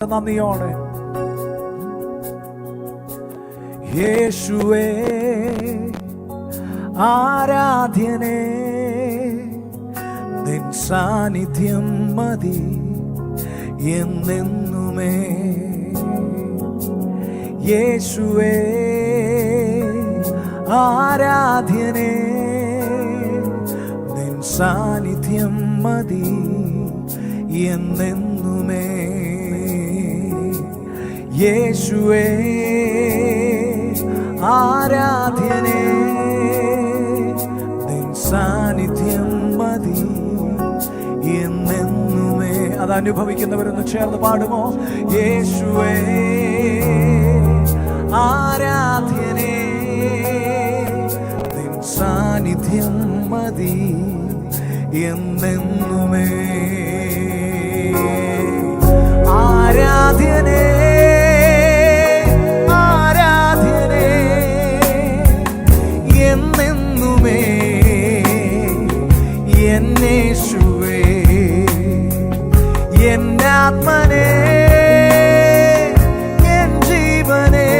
നന്ദിയോടെ യേശുവേ ആരാധ്യനേ, നിൻ സാന്നിധ്യം മതി എന്നെന്നുമേ. യേശുവേ ആരാധ്യനേ, നിൻ സാന്നിധ്യം മതി എന്നെന്നുമേ. യേശുവേ ആരാധ്യനേ, നിൻ സാന്നിധ്യം മതി എന്നെന്നുമേ. അതനുഭവിക്കുന്നവരൊന്ന് ചേർന്ന് പാടുമോ? യേശുവേ ആരാധ്യനേ, നിൻ സാന്നിധ്യം മതി എന്നെന്നുമേ. ആരാധ്യനേ ആരാധ്യനേ എന്നെന്നുമേ. എന്നേശുവേ എന്നാത്മനേ എൻ ജീവനേ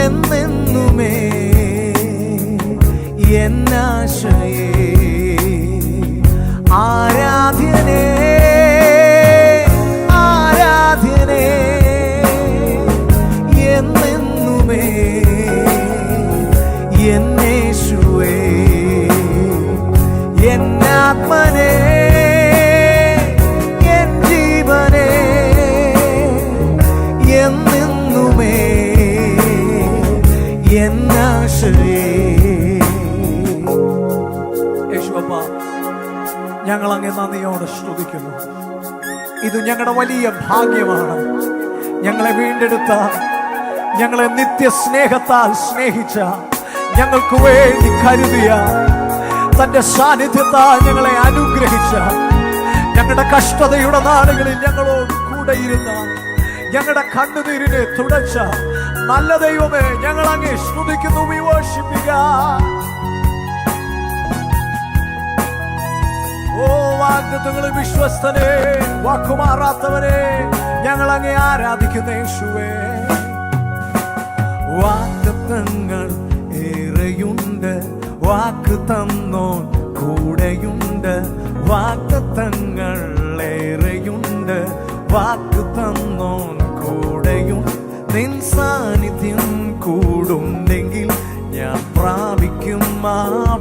എന്നെന്നുമേ. എന്നാശയേ ആരാധ്യനേ ആരാധ്യനേ എന്നെന്നുമേ. എന്നേശുവേ എന്നാത്മനേ എൻ ജീവനേ എന്നെന്നുമേ. എന്നാശയേ. യേശുവപ്പ, ഞങ്ങൾ അങ്ങേ നന്ദിയോടെ സ്തുതിക്കുന്നു. ഇത് ഞങ്ങളുടെ വലിയ ഭാഗ്യമാണ്. ഞങ്ങളെ വീണ്ടെടുത്ത, ഞങ്ങളെ നിത്യസ്നേഹത്താൽ സ്നേഹിച്ച, ഞങ്ങൾക്ക് വേണ്ടി കരുതിയ, തന്റെ സാന്നിധ്യത്താൽ ഞങ്ങളെ അനുഗ്രഹിച്ച, ഞങ്ങളുടെ കഷ്ടതയുടെ നാളുകളിൽ ഞങ്ങളോട് കൂടെ ഇരുന്ന, ഞങ്ങളുടെ കണ്ണുനീരിനെ തുടച്ച നല്ല ദൈവമേ, ഞങ്ങൾ അങ്ങേ സ്തുതിക്കുന്നു. We worship you, God. ഓ വാഗ്ദത്തങ്ങളിൽ വിശ്വസ്തനെ, വാക്കുമാറാത്തവനെ, ഞങ്ങൾ അങ്ങേ ആരാധിക്കുന്ന യേശുവേ. വാഗ്ദത്തങ്ങൾ ഏറെയുണ്ട്, വാക്ക് തന്നോൻ കൂടെയുണ്ട്. വാഗ്ദത്തങ്ങൾ ഏറെയുണ്ട്, വാക്ക് തന്നോൻ കൂടെയും. നിൻ സാന്നിധ്യം കൂടുണ്ടെങ്കിൽ ഞാൻ പ്രാപിക്കും ആ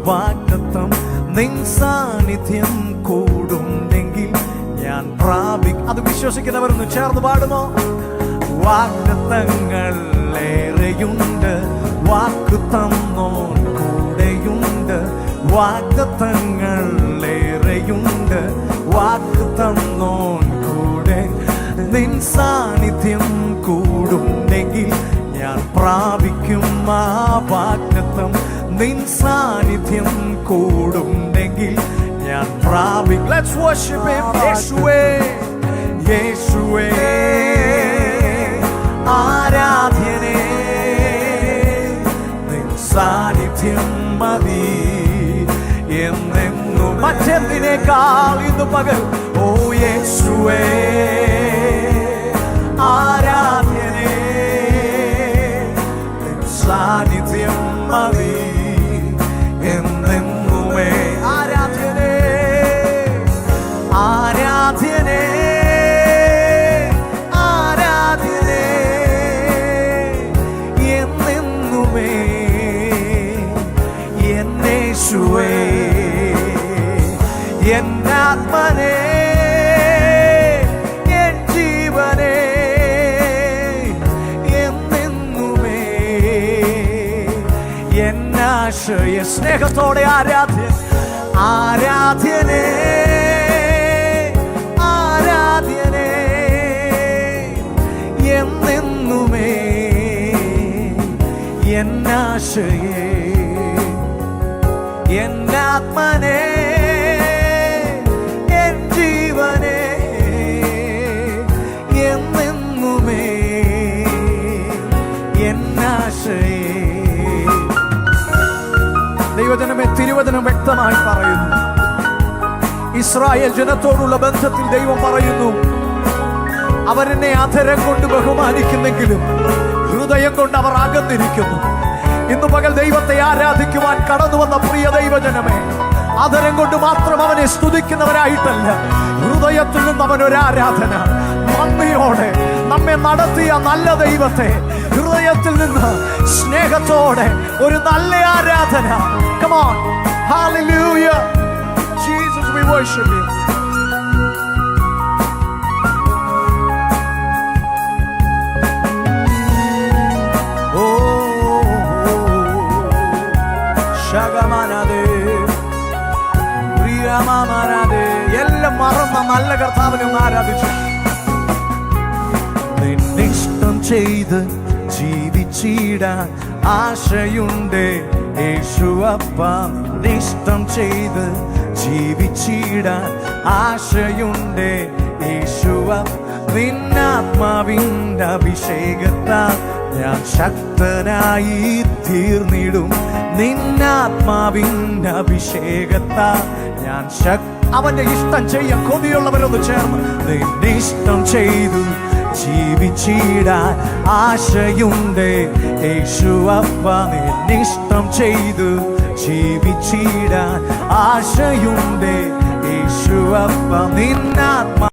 വാഗ്ദത്തം. നിൻ സാന്നിധ്യം കൂടുണ്ടെങ്കിൽ ഞാൻ പ്രാപിക്കും. അത് വിശ്വസിക്കുന്നവരൊന്ന് ചേർന്ന് പാടുമോ? വാഗ്ദത്തങ്ങൾ ഏറെയുണ്ട്, വാക്ക് തന്നോൻ കൂടെയുണ്ട്. വാഗ്ദത്തങ്ങൾ ഏറെയുണ്ട്, വാക്ക് തന്നോൻ കൂടെ. നിൻ സാന്നിധ്യം കൂടുണ്ടെങ്കിൽ ഞാൻ പ്രാപിക്കും ആ വാഗ്ദത്തം. നിൻ സാന്നിധ്യം കൂടുണ്ടെങ്കിൽ ഞാൻ പ്രാപിക്കും. Let's worship him. യേശുവേ യേശുവേ ആരാധ്യനേ, നിൻ സാന്നിധ്യം മതി എന്നെന്നും. മറ്റെന്തിനേക്കാൾ ഇന്ന് പകൽ ഓ യേശുവേ ആരാധ്യനേ, നിൻ സാന്നിധ്യം മതി എന്നെന്നുമേ. ആരാധ്യനേ ആരാധ്യനേ ആരാധ്യനേ എന്നെന്നുമേ. എന്നേശുവേ എന്നാത്മനേ എൻ ജീവനേ എന്നെന്നുമേ. എന്നാശയ. സ്നേഹത്തോടെ ആരാധ്യൻ ആരാധ്യനേ ആരാധ്യനേ എന്നെന്നുമേ. എന്നാശയേ എന്നാത്മനേ എൻ ജീവനേ എന്നെന്നുമേ. എന്നാശയേ. ദൈവജനമേ, തിരുവചനം വ്യക്തമായി പറയുന്നു, ഇസ്രായേൽ ജനത്തോടുള്ള ബന്ധത്തിൽ ദൈവം പറയുന്നു, അവരെന്നെ അധരം കൊണ്ട് ബഹുമാനിക്കുന്നെങ്കിലും ഹൃദയം കൊണ്ട് അവർ അകന്നിരിക്കുന്നു. ഇന്നു പകൽ ദൈവത്തെ ആരാധിക്കുവാൻ കടന്നു വന്ന പ്രിയ ദൈവജനമേ, അധരം കൊണ്ട് മാത്രം അവനെ സ്തുതിക്കുന്നവരായിട്ടല്ല, ഹൃദയത്തിൽ നിന്ന് അവനൊരു ആരാധന, നന്ദിയോടെ നമ്മെ നടത്തിയ നല്ല ദൈവത്തെ ഹൃദയത്തിൽ നിന്ന് സ്നേഹത്തോടെ ഒരു നല്ല ആരാധന. Come on, hallelujah, Jesus, we worship you. എല്ലാം മറന്ന നല്ല കർത്താവിനെ ഒന്ന് ആരാധിച്ചു. നിന്നിഷ്ടം ചെയ്ത് ജീവിച്ചിടാൻ ആശയുണ്ട് യേശുവപ്പ. നിന്നിഷ്ടം ചെയ്ത് ജീവിച്ചിടാൻ ആശയുണ്ട് യേശുവപ്പ. നിന്നാത്മാവിൻ്റെ അഭിഷേകത്താൽ ഞാൻ ശക്തനായി തീർന്നിടും. നിന്നാത്മാവിൻ്റെ അഭിഷേകത്താൽ ഞാൻ അവന്റെ ഇഷ്ടം ചെയ്യാൻ കൊതിയുള്ളവരൊന്ന് ചേർന്ന് നിന്റെ ഇഷ്ടം ചെയ്തു ജീവിച്ചിടാൻ ആശയുണ്ട് യേശുവപ്പ. നിന്റെ ഇഷ്ടം ചെയ്തു ജീവിച്ചിടാൻ ആശയുണ്ട് യേശുവപ്പ. നിന്നാത്മാ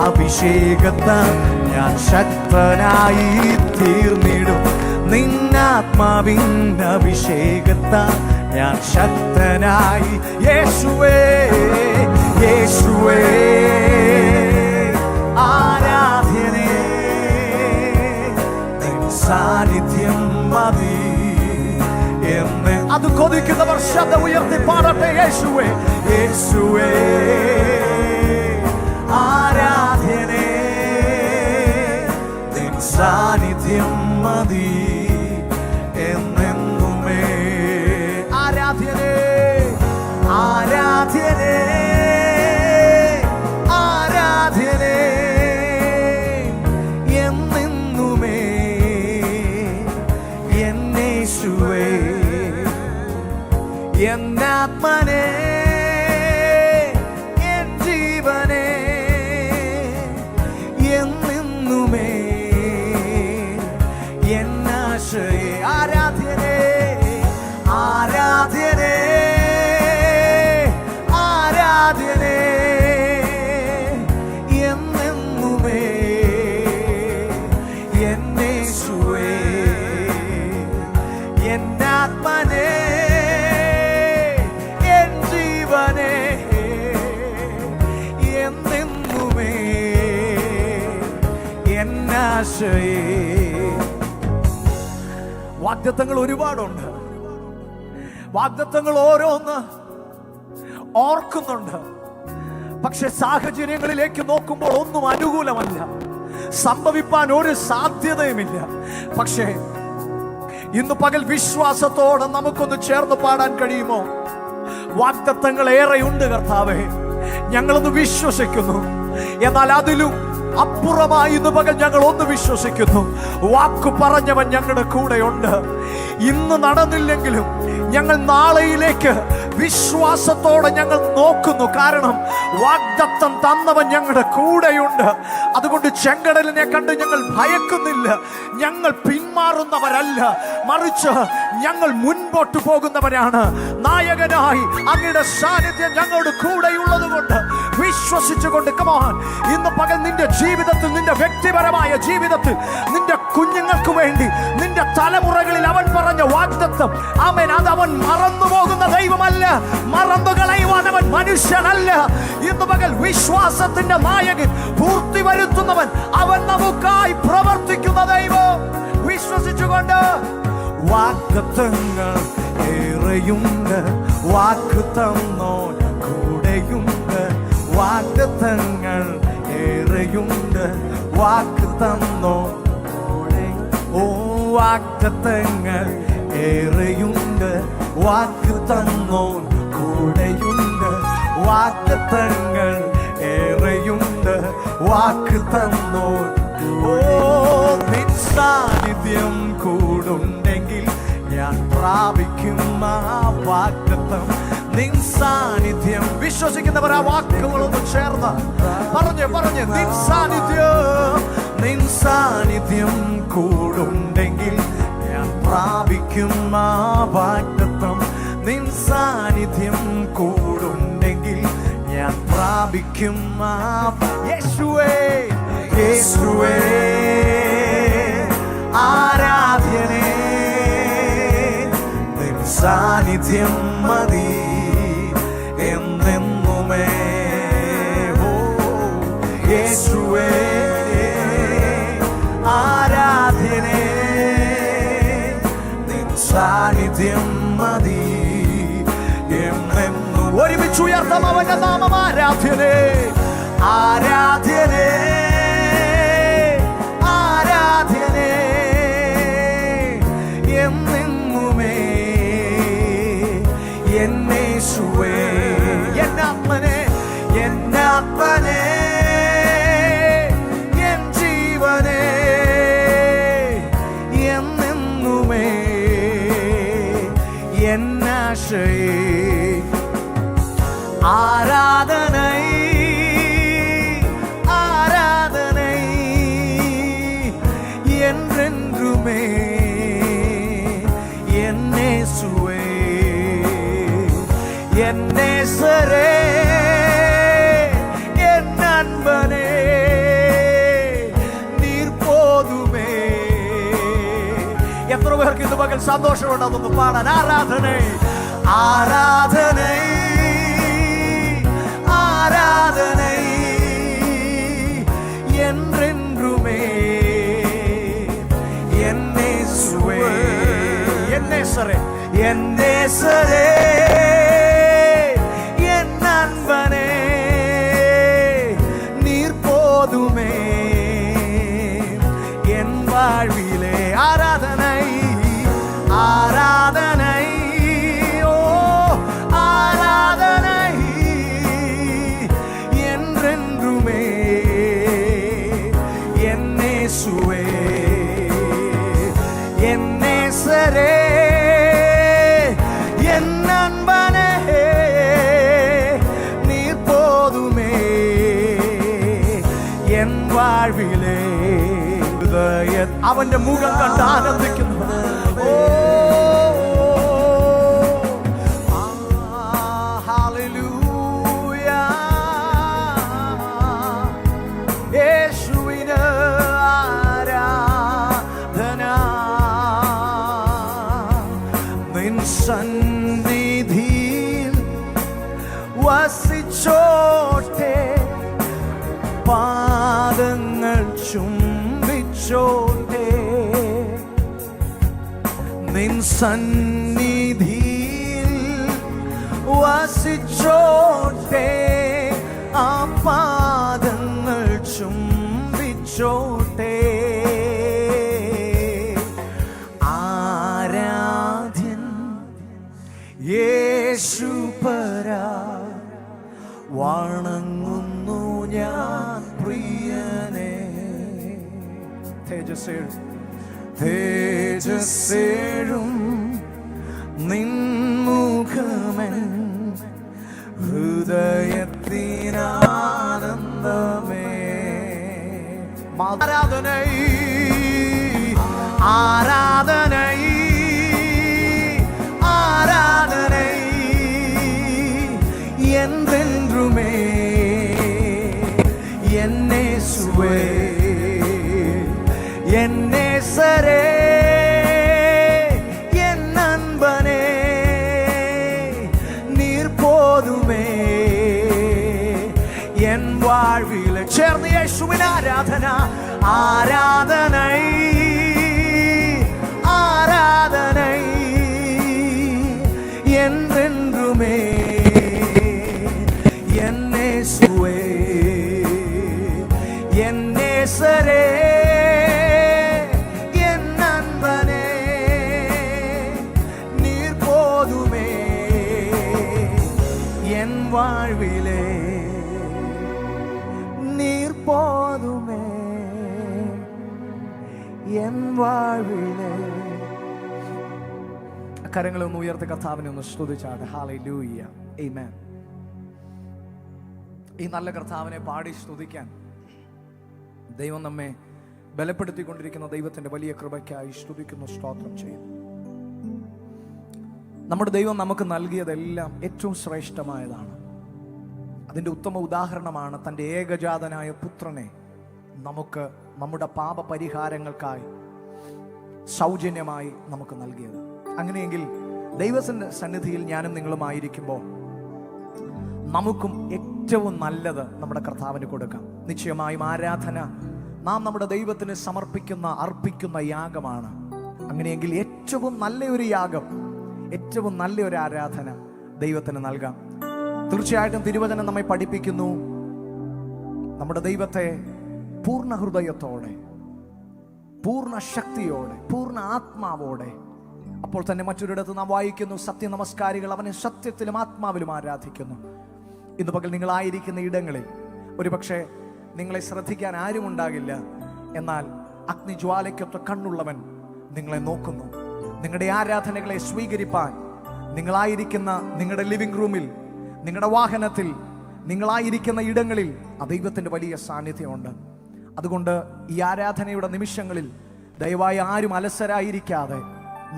അഭിഷേകത്താൽ ഞാൻ ശക്തനായി തീർന്നിടും. നിന്നാത്മാവിൻ്റെ അഭിഷേകത്താൽ ഞാൻ ശക്തനായി. യേശുവേ യേശുവേ ആരാധ്യനേ, നിൻ സാന്നിധ്യം മതി എന്ന് അത് കൊതിക്കുന്നവർ ശബ്ദം ഉയർത്തി പാടട്ടെ. യേശുവേ യേശുവേ ആരാധ്യനേ, നിൻ സാന്നിധ്യം മതി എന്നെന്നുമേ. ആരാധ്യനേ ആരാധ്യനേ ആരാധ്യനേ എന്നെന്നുമേ എന്നേശുവേ എന്നാത്മനേ എൻ ജീവനേ എന്നെന്നുമേ എന്നാശയേ. ആരാധ്യനേ ആരാധ്യനേ ആരാധ്യനേ എന്നെന്നുമേ എന്നേശുവേ എന്നാത്മനേ എൻ ജീവനേ എന്നെന്നുമേ എന്നാശയേ. വാഗ്ദത്തങ്ങൾ ഒരുപാടുണ്ട്. വാഗ്ദത്തങ്ങൾ ഓരോന്ന് ഓർക്കുന്നുണ്ട്. പക്ഷെ സാഹചര്യങ്ങളിലേക്ക് നോക്കുമ്പോൾ ഒന്നും അനുകൂലമല്ല, സംഭവിപ്പാൻ ഒരു സാധ്യതയുമില്ല. പക്ഷേ ഇന്ന് പകൽ വിശ്വാസത്തോടെ നമുക്കൊന്ന് ചേർന്ന് പാടാൻ കഴിയുമോ? വാഗ്ദത്തങ്ങൾ ഏറെയുണ്ട് കർത്താവേ, ഞങ്ങളൊന്ന് വിശ്വസിക്കുന്നു. എന്നാൽ അതിലും അപ്പുറമായി ഇന്ന് പകൽ ഞങ്ങൾ ഒന്ന് വിശ്വസിക്കുന്നു, വാക്കു പറഞ്ഞവൻ ഞങ്ങളുടെ കൂടെയുണ്ട്. ഇന്ന് നടന്നില്ലെങ്കിലും ഞങ്ങൾ നാളെയിലേക്ക് വിശ്വാസത്തോടെ ഞങ്ങൾ നോക്കുന്നു. കാരണം വാഗ്ദത്തം തന്നവൻ ഞങ്ങളുടെ കൂടെയുണ്ട്. അതുകൊണ്ട് ചെങ്കടലിനെ കണ്ട് ഞങ്ങൾ ഭയക്കുന്നില്ല. ഞങ്ങൾ പിന്മാറുന്നവരല്ല, മറിച്ച് ഞങ്ങൾ മുൻപോട്ട് പോകുന്നവരാണ്. നായകനായി അങ്ങയുടെ സാന്നിധ്യം ഞങ്ങളുടെ കൂടെയുള്ളത് കൊണ്ട് വിശ്വസിച്ചുകൊണ്ട് കമോൺ, ഇന്ന് പകൽ നിന്റെ ജീവിതത്തിൽ, നിന്റെ വ്യക്തിപരമായ ജീവിതത്തിൽ, നിന്റെ കുഞ്ഞുങ്ങൾക്ക് വേണ്ടി, നിന്റെ തലമുറകളിൽ അവൻ പറഞ്ഞ വാഗ്ദത്തം, ആമേൻ, അത് അവൻ മറന്നുപോകുന്ന ദൈവമല്ല, മറന്നു കളയുവാൻ അവൻ മനുഷ്യനല്ല. ഇന്ന് പകൽ വിശ്വാസത്തിന്റെ നായകൻ, പൂർത്തി വരുത്തുന്നവൻ, അവൻ നമുക്കായി പ്രവർത്തിക്കുന്ന ദൈവം. വിശ്വസിച്ചുകൊണ്ട് വാഗ്ദത്തങ്ങൾ ഏറെയുണ്ട്, വാക്ക് തന്നോൻ കൂടെയുണ്ട്. വാഗ്ദത്തങ്ങൾ ഏറെയുണ്ട്, വാക്ക് തന്നോൻ കൂടെ. ഓ വാഗ്ദത്തങ്ങൾ ഏറെയുണ്ട്, വാക്ക് തന്നോൻ കൂടെയുണ്ട്. വാഗ്ദത്തങ്ങൾ ഏറെയുണ്ട്, വാക്ക് തന്നോൻ. ഓ നിൻ സാന്നിധ്യം കൂടുണ്ടെങ്കിൽ ഞാൻ പ്രാപിക്കും ആ വാഗ്ദത്തം. നിൻ സാന്നിധ്യം വിശ്വസിക്കുന്നവർ ആ വാക്കുകളൊന്ന് ചേർന്ന് പറഞ്ഞ് നിൻ സാന്നിധ്യം കൂടുണ്ടെങ്കിൽ ഞാൻ പ്രാപിക്കും ആ വാഗ്ദത്തം. നിൻ സാന്നിധ്യം കൂടുണ്ടെങ്കിൽ ഞാൻ പ്രാപിക്കും ആ യേശുവേ യേശുവേ ആരാധ്യനേ നിൻ സാന്നിധ്യം മതി എന്നെന്നുമേ. ഓ യേശുവേ ആരാധ്യനേ നിൻ സാന്നിധ്യം മതി എന്നെന്നും. ഒരുമിച്ച് ഉയർത്താം അവന്റെ നാമം. ആരാധ്യനേ ആരാധ്യനേ ആരാധ്യനേ എന്നെന്നുമേ എന്നേശുവേ എന്നാത്മനേ എന്നാത്മനേ എൻ ജീവനേ എന്നെന്നുമേ എന്നാശയേ. ആരാധனை ஆராதனை என்றென்றுமே என்னேசுவே என் நேசரே என் நண்பனே நீர் போதுமே. എത്ര പേർക്ക് ഇന്ന് പകൽ സന്തോഷമുണ്ടെന്നൊന്ന് പാടാൻ? ആരാധனை ആരാധனை ஆராதனை என்றென்றுமே என்னேசுவே என் நேசரே என் நேசரே என் நண்பனே நீர் போதுமே என் வாழ்விலே. ஆராதனை ஆராதனை ஓ ஆராதனை என்றென்றுமே என்னேசுவே என் நேசரே என் நண்பனே நீர் போதுமே എൻ வாழ்விலே. അവന്റെ മുഖം കണ്ട് ആനന്ദിക്കുന്നു. ഓ ഹല്ലേലൂയ യേശുവിന് ആരാധന. നിൻ സന്നിധിയിൽ വസിച്ചോട്ടെ പാദങ്ങൾ ചുംബിച്ചോട്ടെ. നിൻ സന്നിധിയിൽ വസിച്ചോട്ടെ ആ പാദങ്ങൾ ചുംബിച്ചോട്ടെ. ആരാധ്യൻ യേശുപരാ വണങ്ങുന്നു ഞാൻ പ്രിയനേ. തേജസ്സേഴും നിൻമുഖമൻ ഹൃദയത്തിനാനന്ദമേ. ആരാധനൈ ആരാധനൈ ആരാധനൈ என்றென்றுமே എന്നേசுவே என் நேசரே என் நண்பனே நீர் போதுமே என் வாழ்விலே. ചേർന്ന് യേശുവിന് ആരാധന ആരാധனை ആരാധனை என்றென்றுமே എന്നേசுவே என் நேசரே என் நண்பனே நீர் போதுமே என் வாழ்விலே நீர் போதுமே എൻ വാഴ്വിലെ. കരങ്ങളൊന്ന് ഉയർത്തി കർത്താവിനെ ഒന്ന് സ്തുതിച്ചാട്ടെ. ഹല്ലേലൂയ ആമേൻ. ഈ നല്ല കർത്താവിനെ പാടി സ്തുതിക്കാൻ ദൈവം നമ്മെ ബലപ്പെടുത്തിക്കൊണ്ടിരിക്കുന്ന ദൈവത്തിന്റെ വലിയ കൃപയ്ക്കായി സ്തുതിക്കുന്നു, സ്തോത്രം ചെയ്യുന്നു. നമ്മുടെ ദൈവം നമുക്ക് നൽകിയതെല്ലാം ഏറ്റവും ശ്രേഷ്ഠമായതാണ്. അതിൻ്റെ ഉത്തമ ഉദാഹരണമാണ് തൻ്റെ ഏകജാതനായ പുത്രനെ നമുക്ക് നമ്മുടെ പാപപരിഹാരങ്ങൾക്കായി സൗജന്യമായി നമുക്ക് നൽകിയത്. അങ്ങനെയെങ്കിൽ ദൈവത്തിൻ്റെ സന്നിധിയിൽ ഞാനും നിങ്ങളുമായിരിക്കുമ്പോൾ നമുക്കും ഏറ്റവും നല്ലത് നമ്മുടെ കർത്താവിന് കൊടുക്കാം. നിശ്ചയമായും ആരാധന നാം നമ്മുടെ ദൈവത്തിന് അർപ്പിക്കുന്ന യാഗമാണ്. അങ്ങനെയെങ്കിൽ ഏറ്റവും നല്ലൊരു യാഗം, ഏറ്റവും നല്ലൊരു ആരാധന ദൈവത്തിന് നൽകാം. തീർച്ചയായിട്ടും തിരുവചനം നമ്മെ പഠിപ്പിക്കുന്നു, നമ്മുടെ ദൈവത്തെ പൂർണ്ണ ഹൃദയത്തോടെ, പൂർണ്ണ ശക്തിയോടെ, പൂർണ്ണ ആത്മാവോടെ. അപ്പോൾ തന്നെ മറ്റൊരിടത്ത് നാം വായിക്കുന്നു, സത്യനമസ്കാരികൾ അവനെ സത്യത്തിലും ആത്മാവിലും ആരാധിക്കുന്നു. ഇന്ന് പകൽ നിങ്ങളായിരിക്കുന്ന ഇടങ്ങളിൽ ഒരുപക്ഷെ നിങ്ങളെ ശ്രദ്ധിക്കാൻ ആരും ഉണ്ടാകില്ല, എന്നാൽ അഗ്നിജ്വാലയ്ക്കൊത്ത കണ്ണുള്ളവൻ നിങ്ങളെ നോക്കുന്നു. നിങ്ങളുടെ ആരാധനകളെ സ്വീകരിപ്പാൻ നിങ്ങളായിരിക്കുന്ന നിങ്ങളുടെ ലിവിംഗ് റൂമിൽ, നിങ്ങളുടെ വാഹനത്തിൽ, നിങ്ങളായിരിക്കുന്ന ഇടങ്ങളിൽ ആ ദൈവത്തിൻ്റെ വലിയ സാന്നിധ്യമുണ്ട്. അതുകൊണ്ട് ഈ ആരാധനയുടെ നിമിഷങ്ങളിൽ ദയവായി ആരും അലസരായിരിക്കാതെ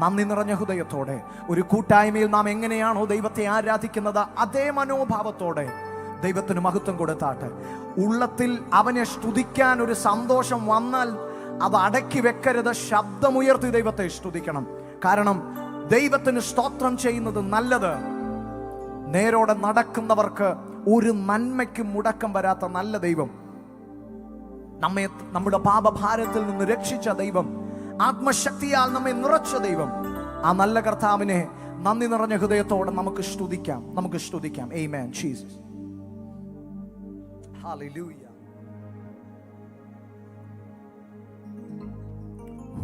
നന്ദി നിറഞ്ഞ ഹൃദയത്തോടെ ഒരു കൂട്ടായ്മയിൽ നാം എങ്ങനെയാണോ ദൈവത്തെ ആരാധിക്കുന്നത് അതേ മനോഭാവത്തോടെ ദൈവത്തിന് മഹത്വം കൊടുത്താട്ടെ. ഉള്ളത്തിൽ അവനെ സ്തുതിക്കാൻ ഒരു സന്തോഷം വന്നാൽ അത് അടക്കി വെക്കരുത്, ശബ്ദമുയർത്തി ദൈവത്തെ സ്തുതിക്കണം. കാരണം ദൈവത്തിന് സ്തോത്രം ചെയ്യുന്നത് നല്ലത്. നേരോടെ നടക്കുന്നവർക്ക് ഒരു നന്മയ്ക്കും മുടക്കം വരാത്ത നല്ല ദൈവം, നമ്മെ നമ്മുടെ പാപഭാരത്തിൽ നിന്ന് രക്ഷിച്ച ദൈവം, ആത്മശക്തിയാൽ നമ്മെ നിറച്ച ദൈവം, ആ നല്ല കർത്താവിനെ നന്ദി നിറഞ്ഞ ഹൃദയത്തോടെ നമുക്ക് സ്തുതിക്കാം. ആമേൻ. ജീസസ്. ഹല്ലേലൂയ.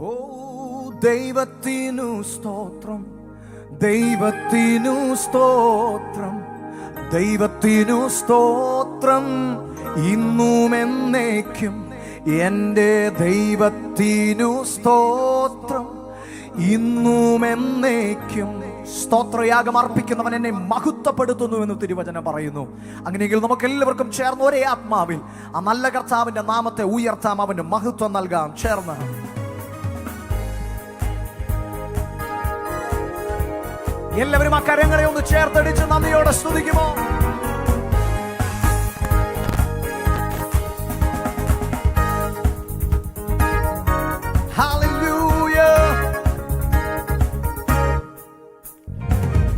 ഓ ദൈവത്തിനു സ്തോത്രം, ദൈവത്തിനു സ്തോത്രം, ദൈവത്തിനു സ്തോത്രം ഇന്നും എന്നേക്കും. എൻ്റെ ദൈവത്തിനു സ്തോത്രം ഇന്നും എന്നേക്കും. സ്തോത്രയാഗം അർപ്പിക്കുന്നവൻ എന്നെ മഹത്വപ്പെടുത്തുന്നു എന്ന് തിരുവചനം പറയുന്നു. അങ്ങനെയെങ്കിൽ നമുക്ക് എല്ലാവർക്കും ചേർന്ന് ഒരേ ആത്മാവിൽ ആ നല്ല കർത്താവിന്റെ നാമത്തെ ഉയർത്താം, അവന് മഹത്വം നൽകാം. ചേർന്ന് എല്ലാവരും ആ കരങ്ങളെ ഒന്ന് ചേർത്തടിച്ച് നന്ദിയോടെ സ്തുതിക്കുമോ?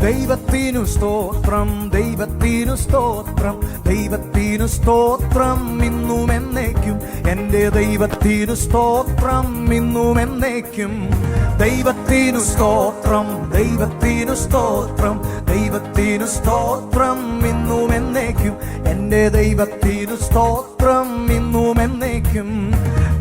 ദൈവത്തിനു സ്തോത്രം, ദൈവത്തിനു സ്തോത്രം, ദൈവത്തിനു സ്തോത്രം ഇന്നും എന്നേക്കും. എൻ്റെ ദൈവത്തിനു സ്തോത്രം ഇന്നും എന്നേക്കും. ദൈവത്തിനു സ്തോത്രം, ദൈവത്തിനു സ്തോത്രം, ദൈവത്തിനു സ്തോത്രം ഇന്നും എന്നേക്കും. എൻ്റെ ദൈവത്തിനു സ്തോത്രം ഇന്നും എന്നേക്കും.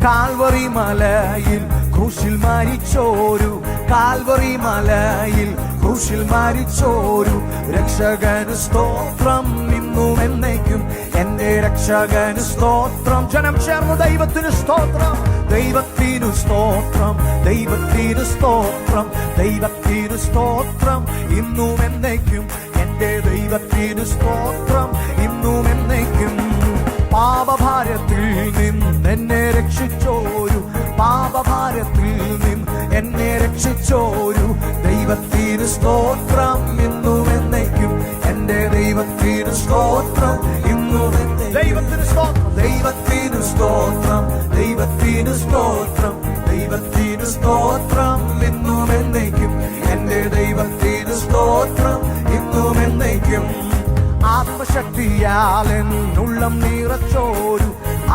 കാൽവറി മലയിൽ ക്രൂശിൽ മരിച്ചോരു, കാൽവറി മലയിൽ ക്രൂശിൽ മരിച്ചോരു രക്ഷകന് സ്തോത്രം ഇന്നും എന്നേക്കും. എൻ്റെ രക്ഷകന് സ്തോത്രം. ജനം ചേർന്ന് ദൈവത്തിന് സ്തോത്രം, ദൈവത്തിനു സ്തോത്രം, ദൈവത്തിനു സ്തോത്രം, ദൈവത്തിനു സ്തോത്രം ഇന്നും എന്നേക്കും. എൻ്റെ ദൈവത്തിനു സ്തോത്രം ഇന്നും എന്നേക്കും. പാപഭാരത്തിൽ നിന്ന് എന്നെ രക്ഷിച്ചോരു, പാപഭാരത്തിൽ നിന്ന് എന്നെ രക്ഷിച്ചോരു ദൈവത്തിനു സ്തോത്രം ഇന്നും എന്നേക്കും. എൻ്റെ ദൈവത്തിനു സ്തോത്രം ഇന്നും എന്നേക്കും. ദൈവത്തിനു സ്തോത്രം, ദൈവത്തിനു സ്തോത്രം, ദൈവത്തിനു സ്തോത്രം, ദൈവത്തിനു സ്തോത്രം ഇന്നും എന്നേക്കും. എൻ്റെ ദൈവത്തിനു സ്തോത്രം ഇന്നും എന്നേക്കും. ആത്മശക്തിയാലൻ ഉള്ളം നിറച്ചോരു,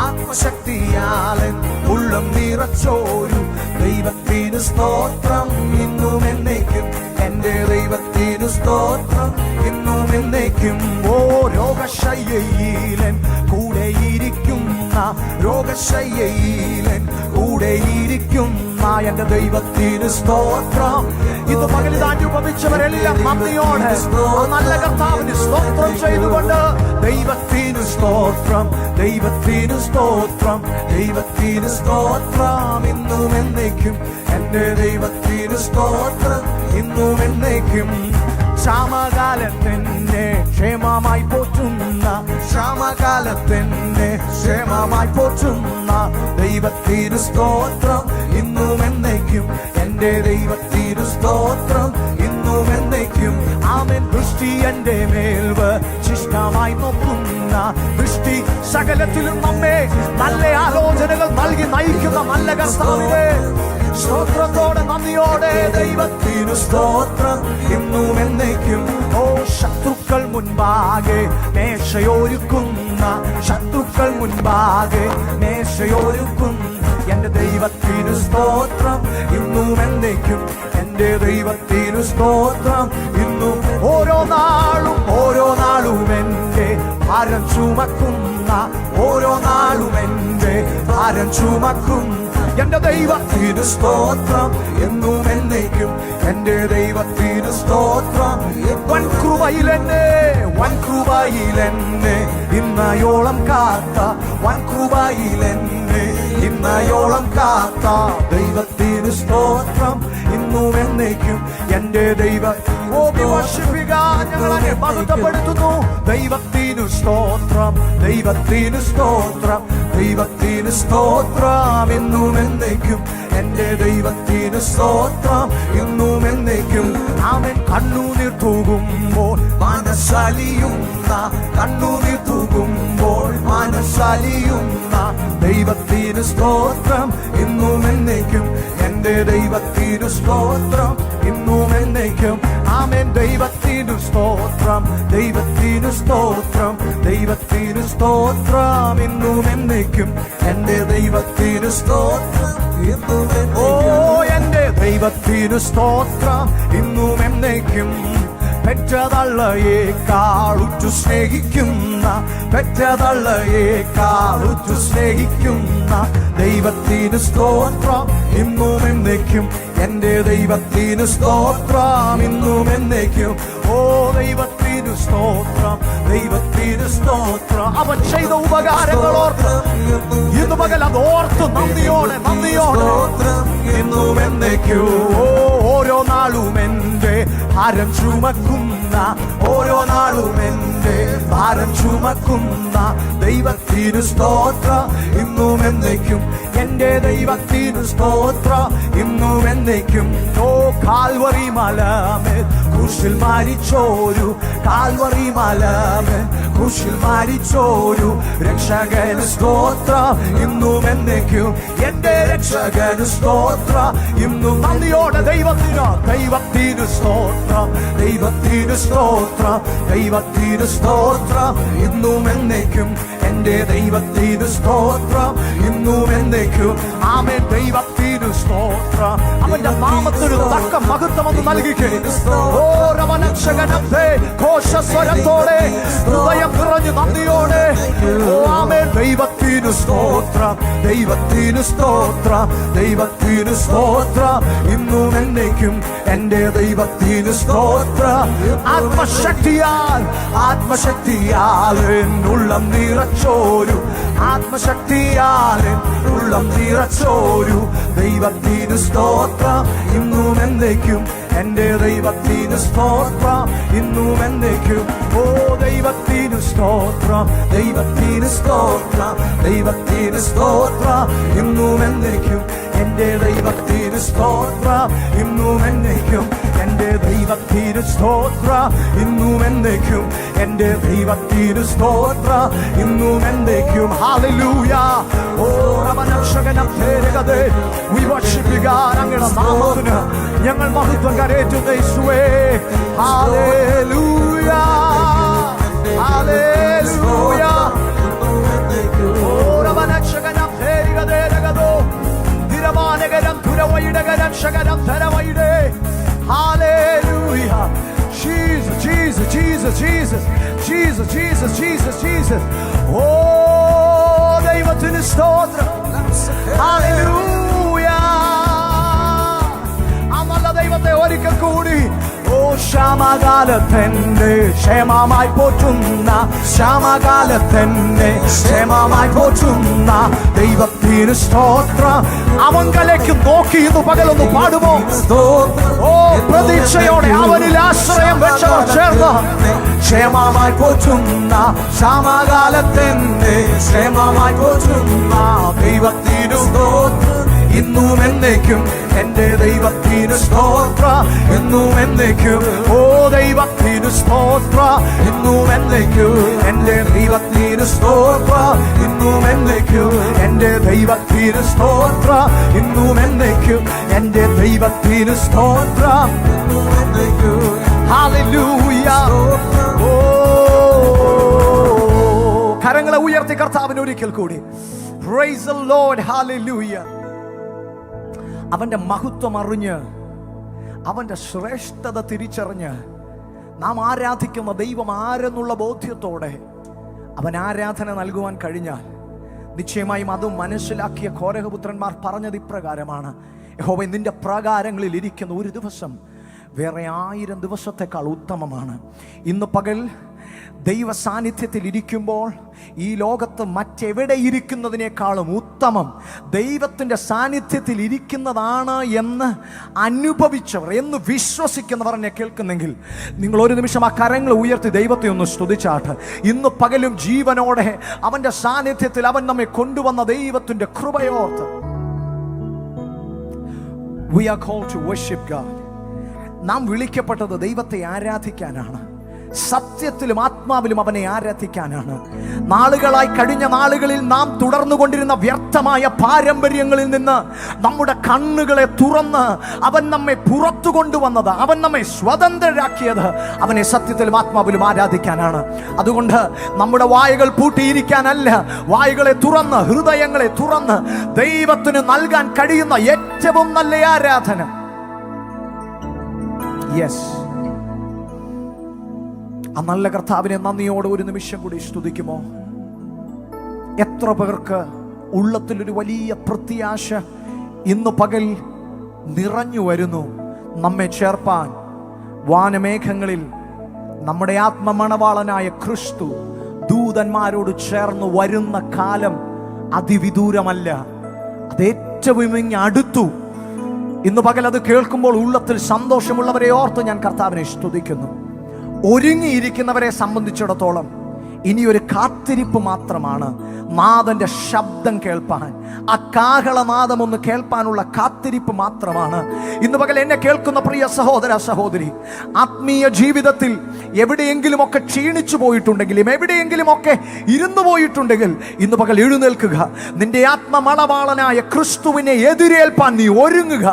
ആത്മശക്തിയാലൻ ഉള്ളം നിറച്ചോരു ദൈവത്തിനു സ്തോത്രം ഇന്നും എന്നേക്കും. എൻ്റെ ദൈവത്തിനു സ്തോത്രം ഇന്നും എന്നേക്കും. ഓ രോഗശയ്യയിലൻ കൂടെയിരിക്കുന്ന, രോഗശയ്യയിലൻ കൂടെയിരിക്കുന്ന എൻ്റെ ദൈവത്തിനു സ്തോത്രം. ഇത് പകലിൽ അനുഭവിച്ചവരെല്ലാം നന്ദിയോടെ നല്ല കർത്താവിന് സ്തോത്രം ചെയ്തുകൊണ്ട് ദൈവത്തിനു സ്തോത്രം, ദൈവത്തിനു സ്തോത്രം, ദൈവത്തിനു സ്തോത്രം ഇന്നും എന്നേക്കും. എൻ്റെ ദൈവത്തിനു സ്തോത്രം ഇന്നും എന്നേക്കും. ക്ഷാമകാലത്തെന്നെ ക്ഷേമമായി പോറ്റുന്ന, ക്ഷാമകാലത്തെന്നെ ക്ഷേമമായി പോറ്റുന്ന ദൈവത്തിന് സ്തോത്രം ഇന്നും എന്നേക്കും. എന്റെ ദൈവത്തിന് സ്തോത്രം ഇന്നും എന്നേക്കും. ആമേൻ. ദൃഷ്ടി എന്റെ മേൽ ശിഷ്ടമായി നോക്കുന്ന, ദൃഷ്ടി സകലത്തിലും നമ്മെ നല്ല ആലോചനകൾ നൽകി നയിക്കുന്ന നല്ല കർത്താവേ, സ്തോത്രത്തോടെ നന്ദിയോടെ ദൈവത്തിന് സ്തോത്രം ഇന്നും എന്നേക്കും. ഓ ശത്രുക്കൾ മുൻപാകെ മേശയൊരുക്കുന്ന, ശത്രുക്കൾ മുൻപാകെ മേശയൊരുക്കുന്ന എന്റെ ദൈവത്തിന് സ്തോത്രം ഇന്നും എന്നേക്കും. എന്റെ ദൈവത്തിന് സ്തോത്രം ഇന്നും. ഓരോ നാളും എന്റെ ഭാരം ചുമക്കുന്ന, ഓരോ നാളും എന്റെ ഭാരം ചുമക്കുന്ന എന്റെ ദൈവത്തിന് സ്തോത്രം എന്നും എന്നേക്കും. എന്റെ ദൈവത്തിന് സ്തോത്രം. വൻകൃപയിലെന്നെ ഇന്നയോളം കാത്ത, വൻകൃപയിലെന്നെ ഇന്നയോളം കാത്ത ദൈവത്തിന് സ്തോത്രം ഇന്നും എന്നേക്കും. എന്റെ ഞങ്ങളെ മഹത്വപ്പെടുത്തുന്നു. ദൈവത്തിന് സ്തോത്രം, ദൈവത്തിന് സ്തോത്രം, ദൈവത്തിന് സ്തോത്രം ഇന്നും എന്നേക്കും. എന്റെ ദൈവത്തിന് സ്തോത്രം ഇന്നും എന്നേക്കും. അവൻ കണ്ണുനീർ തൂകുമ്പോൾ മനസ്സലിയുന്ന, കണ്ണുനീർ തൂകുമ്പോൾ മനസ്സലിയുന്ന ദൈവത്തിന് സ്തോത്രം ഇന്നും എന്നേക്കും. എന്റെ ദൈവത്തിന് സ്തോത്രം ഇന്നും എന്നേക്കും. ആമേൻ. ദൈവത്തിന് സ്തോത്രം, ദൈവത്തിന് സ്തോത്രം, ദൈവത്തിന് സ്തോത്രം ഇന്നും എന്നേക്കും. എന്റെ ദൈവത്തിന് സ്തോത്രം ഇന്നും എന്നേക്കും. ഓ എന്റെ ദൈവത്തിന് സ്തോത്രം ഇന്നും എന്നേക്കും. പെറ്റതള്ളയേക്കാളുറ്റു സ്നേഹിക്കുന്ന, പെറ്റതള്ളയേക്കാളുറ്റു സ്നേഹിക്കുന്ന ദൈവത്തിന് സ്തോത്രം ഇന്നും എന്നേക്കും. എന്റെ ദൈവത്തിന് സ്തോത്രം ഇന്നും എന്നേക്കും. ഓ ദൈവത്തിന് സ്തോത്രം, ദൈവത്തിന് സ്തോത്രം. അവൻ ചെയ്ത ഉപകാരങ്ങൾ ഓർത്ത് ഇന്ന് പകൽ അത് ഓർത്ത് നന്ദിയോടെ ഇന്നും എന്നേക്കും. ഓരോ നാളും എന്റെ ഭാരം ചുമക്കുന്ന, ഓരോ നാളും എന്റെ ഭാരം ചുമക്കുന്ന ദൈവത്തിന് സ്തോത്രം ഇന്നും എന്നേക്കും. എന്റെ ദൈവത്തിന് സ്തോത്രം ഇന്നും എന്നേക്കും. ഓ കാൽവറി മലമേൽ ക്രൂശിൽ മരിച്ചോരു, കാൽവറി മലമേൽ ക്രൂശിൽ മരിച്ചോരു രക്ഷകന് സ്തോത്രം ഇന്നും എന്നേക്കും. എന്റെ രക്ഷകന് സ്തോത്രം ഇന്നും. നന്ദിയോടെ ദൈവത്തിന് സ്തോത്രം, ദൈവത്തിന് സ്തോത്രം, ദൈവത്തിന് സ്തോത്രം ഇന്നും എന്നേക്കും. എന്റെ ദൈവത്തിന് സ്തോത്രം ഇന്നും എന്നേക്കും. ആമേൻ. ദൈവത്തിന് സ്തോത്രം. അവന്റെ നാമത്തിന് തക്ക മഹത്വം ഒന്ന് നൽകിക്കേ. ഓരവനക്ഷകനത്തെ ഘോഷസ്വരത്തോടെ ഹൃദയം നിറഞ്ഞു നന്ദിയോടെ. ഓ ആമേൻ. ദൈവത്തിന് സ്തോത്രം, ദൈവത്തിന് സ്തോത്രം, ദൈവത്തിന് സ്തോത്രം ഇന്നും എന്നേക്കും. എന്റെ ദൈവത്തിന് സ്തോത്രം. ആത്മശക്തിയാൽ ഉള്ളം നിറച്ചോരു, ആത്മശക്തിയാൽ ഉള്ളം നിറച്ചോരു ദൈവത്തിന് സ്തോത്രം ഇന്നും എന്നേക്കും. എന്റെ ദൈവത്തിന് സ്തോത്രം ഇന്നും എന്നേക്കും. ഓ ദൈവത്തിന് സ്തോത്രം, ദൈവത്തിന് സ്തോത്രം, ദൈവത്തിന് സ്തോത്രം ഇന്നും എന്നേക്കും. എന്റെ ദൈവത്തിന് സ്തോത്രം ഇന്നും എന്നേക്കും. എന്റെ ദൈവത്തിന് സ്തോത്രം ഇന്നും എന്നേക്കും. എന്റെ ദൈവത്തിന് സ്തോത്രം ഇന്നും എന്നേക്കും. ഹല്ലേലൂയ. ഓ രമനക്ഷകനേ, we worship you God. അങ്ങയുടെ നാമത്തിന് ഞങ്ങൾ മഹത്വം കരേറ്റുന്നു യേശുവേ. ഹല്ലേലൂയ, ഹല്ലേലൂയ. ഓ രമനക്ഷകനേ രഗദോ ദിരമാനഗരം തുരവയിടഗരം ശകരം തരവയിടേ. Hallelujah. Jesus, Jesus, Jesus, Jesus, Jesus, Jesus, Jesus, Jesus. Oh, ദൈവത്തിന് സ്തോത്രം. Hallelujah. ആ നല്ല ദൈവത്തെ ഒരിക്കൽ കൂടി ഓ ക്ഷാമകാലത്തെന്നെ ക്ഷേമമായി പോറ്റുന്ന, ക്ഷാമകാലത്തെന്നെ ക്ഷേമമായി പോറ്റുന്ന ദൈവത്തിന് സ്തോത്രം. അവൻ കലേക്ക് നോക്കി ഇന്ന് പകലൊന്ന് പാടുമോ? ഓ, പ്രതീക്ഷയോടെ അവനിൽ ആശ്രയം വെച്ചവർ ചേർന്ന് ക്ഷേമമായി പോറ്റുന്ന, ക്ഷാമകാലത്തെന്നെ ക്ഷേമമായി പോറ്റുന്ന ദൈവത്തിന് സ്തോത്രം. ഇന്നും എന്നേക്കും എന്റെ ദൈവത്തിന് സ്തോത്രം. എന്നും എന്നേക്കും ഓ ദൈവത്തിന് സ്തോത്രം. ഇന്നും എന്നേക്കും എന്റെ ദൈവത്തിന് സ്തോത്രം. ഇന്നും എന്നേക്കും എന്റെ ദൈവത്തിന് സ്തോത്രം. ഇന്നും എന്നേക്കും എന്റെ ദൈവത്തിന് സ്തോത്രം. ഇന്നും എന്നേക്കും ഹല്ലേലൂയ. ഓ, കരങ്ങളെ ഉയർത്തി കർത്താവിന് ഒരിക്കൽ കൂടി പ്രൈസ് ദി ലോർഡ്. ഹല്ലേലൂയ. അവന്റെ മഹത്വം അറിഞ്ഞ്, അവന്റെ ശ്രേഷ്ഠത തിരിച്ചറിഞ്ഞ്, നാം ആരാധിക്കുന്ന ദൈവം ആരെന്നുള്ള ബോധ്യത്തോടെ അവൻ ആരാധന നൽകുവാൻ കഴിഞ്ഞാൽ നിശ്ചയമായും അതും മനസ്സിലാക്കിയ കോരഹപുത്രന്മാർ പറഞ്ഞത് ഇപ്രകാരമാണ്: യഹോവേ, നിന്റെ പ്രാകാരങ്ങളിൽ ഇരിക്കുന്ന ഒരു ദിവസം വേറെ 1000 ദിവസത്തെക്കാൾ ഉത്തമമാണ്. ഇന്ന് പകൽ ദൈവ സാന്നിധ്യത്തിൽ ഇരിക്കുമ്പോൾ ഈ ലോകത്ത് മറ്റെവിടെ ഇരിക്കുന്നതിനേക്കാളും ഉത്തമം ദൈവത്തിൻ്റെ സാന്നിധ്യത്തിൽ ഇരിക്കുന്നതാണ് എന്ന് അനുഭവിച്ചവർ, എന്ന് വിശ്വസിക്കുന്നവർ എന്നെ കേൾക്കുന്നെങ്കിൽ നിങ്ങൾ ഒരു നിമിഷം ആ കരങ്ങൾ ഉയർത്തി ദൈവത്തെ ഒന്ന് സ്തുതിച്ചാട്ട്. ഇന്ന് പകലും ജീവനോടെ അവൻ്റെ സാന്നിധ്യത്തിൽ അവൻ നമ്മെ കൊണ്ടുവന്ന ദൈവത്തിൻ്റെ കൃപയോർത്ത്. We are called to worship God. നാം വിളിക്കപ്പെട്ടത് ദൈവത്തെ ആരാധിക്കാനാണ്. സത്യത്തിലും ആത്മാവിലും അവനെ ആരാധിക്കാനാണ്. നാളുകളായി കഴിഞ്ഞ നാളുകളിൽ നാം തുടർന്നുകൊണ്ടിരുന്ന വ്യർത്ഥമായ പാരമ്പര്യങ്ങളിൽ നിന്ന് നമ്മുടെ കണ്ണുകളെ തുറന്ന് അവൻ നമ്മെ പുറത്തു കൊണ്ടുവന്നത്, അവൻ നമ്മെ സ്വതന്ത്രരാക്കിയത് അവനെ സത്യത്തിലും ആത്മാവിലും ആരാധിക്കാനാണ്. അതുകൊണ്ട് നമ്മുടെ വായകൾ പൂട്ടിയിരിക്കാനല്ല, വായകളെ തുറന്ന്, ഹൃദയങ്ങളെ തുറന്ന് ദൈവത്തിന് നൽകാൻ കഴിയുന്ന ഏറ്റവും നല്ല ആരാധന. യെസ്, ആ നല്ല കർത്താവിനെ നന്ദിയോടെ ഒരു നിമിഷം കൂടി സ്തുതിക്കുമോ? എത്ര പേർക്ക് ഉള്ളത്തിലൊരു വലിയ പ്രത്യാശ ഇന്ന് പകൽ നിറഞ്ഞു വരുന്നു. നമ്മെ ചേർപ്പാൻ വാനമേഘങ്ങളിൽ നമ്മുടെ ആത്മമണവാളനായ ക്രിസ്തു ദൂതന്മാരോട് ചേർന്ന് വരുന്ന കാലം അതിവിദൂരമല്ല, അതേറ്റവും ഇങ്ങ് അടുത്തു. ഇന്ന് പകൽ അത് കേൾക്കുമ്പോൾ ഉള്ളത്തിൽ സന്തോഷമുള്ളവരെ ഓർത്ത് ഞാൻ കർത്താവിനെ സ്തുതിക്കുന്നു. ഒരുങ്ങിയിരിക്കുന്നവരെ സംബന്ധിച്ചിടത്തോളം ഇനിയൊരു കാത്തിരിപ്പ് മാത്രമാണ് നാഥന്റെ ശബ്ദം കേൾപ്പാൻ. ആ കാഹളനാദം ഒന്ന് കേൾപ്പാനുള്ള കാത്തിരിപ്പ് മാത്രമാണ്. ഇന്ന് പകൽ എന്നെ കേൾക്കുന്ന പ്രിയ സഹോദര സഹോദരി, ആത്മീയ ജീവിതത്തിൽ എവിടെയെങ്കിലുമൊക്കെ ക്ഷീണിച്ചു പോയിട്ടുണ്ടെങ്കിലും, എവിടെയെങ്കിലുമൊക്കെ ഇരുന്നു പോയിട്ടുണ്ടെങ്കിൽ ഇന്ന് പകൽ എഴുന്നേൽക്കുക. നിന്റെ ആത്മമണവാളനായ ക്രിസ്തുവിനെ എതിരേൽപ്പാൻ നീ ഒരുങ്ങുക.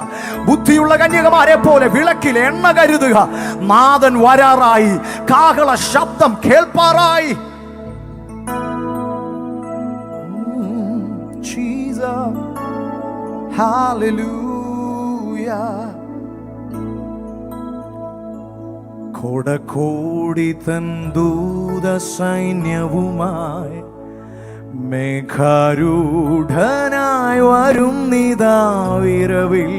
ബുദ്ധിയുള്ള കന്യകമാരെ പോലെ വിളക്കിൽ എണ്ണ കരുതുക. നാഥൻ വരാറായി, കാഹള ശബ്ദം കേൾപ്പാറായി. Jesus, hallelujah. കോടി തൻ ദൂത സൈന്യവുമായി മേഘാരൂഢനായി വരും നിതാവിരവിൽ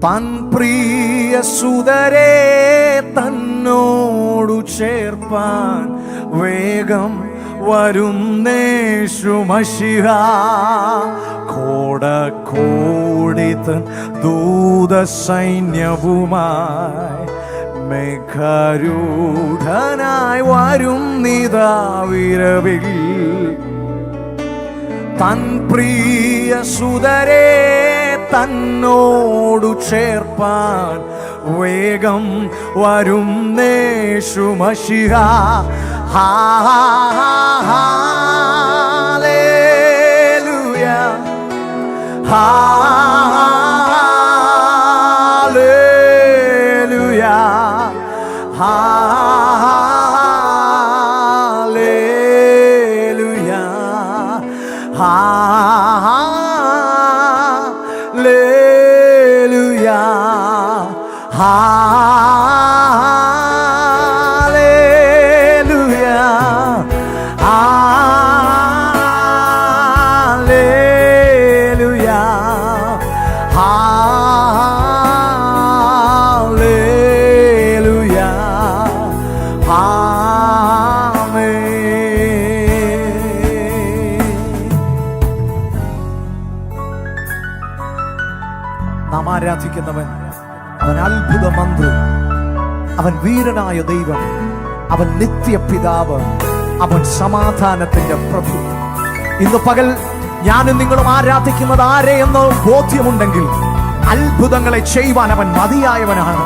തൻ പ്രിയ സുതരെ തന്നോടു ചേർപ്പാൻ വേഗം വരുന്നേശു മശിഹ. കോടി തൻ ദൂത സൈന്യവുമായി മേഘാരൂഢനായി വരും നിതാവിരവിൽ തൻ പ്രിയ സുതരെ തന്നോടു ചേർപ്പാൻ വേഗം വരുന്നേശു മശിഹ. Hallelujah, hallelujah, hallelujah, hallelujah, hallelujah, hallelujah. നാം ആരാധിക്കുന്നവൻ, അവൻ അത്ഭുത മന്ത്രി, അവൻ വീരനായ ദൈവം, അവൻ നിത്യപിതാവ്, അവൻ സമാധാനത്തിന്റെ പ്രഭു. ഇന്ന് പകൽ ഞാനും നിങ്ങളും ആരാധിക്കുന്നത് ആരെ എന്ന് ബോധ്യമുണ്ടെങ്കിൽ അത്ഭുതങ്ങളെ ചെയ്യുവാൻ അവൻ മതിയായവനാണ്.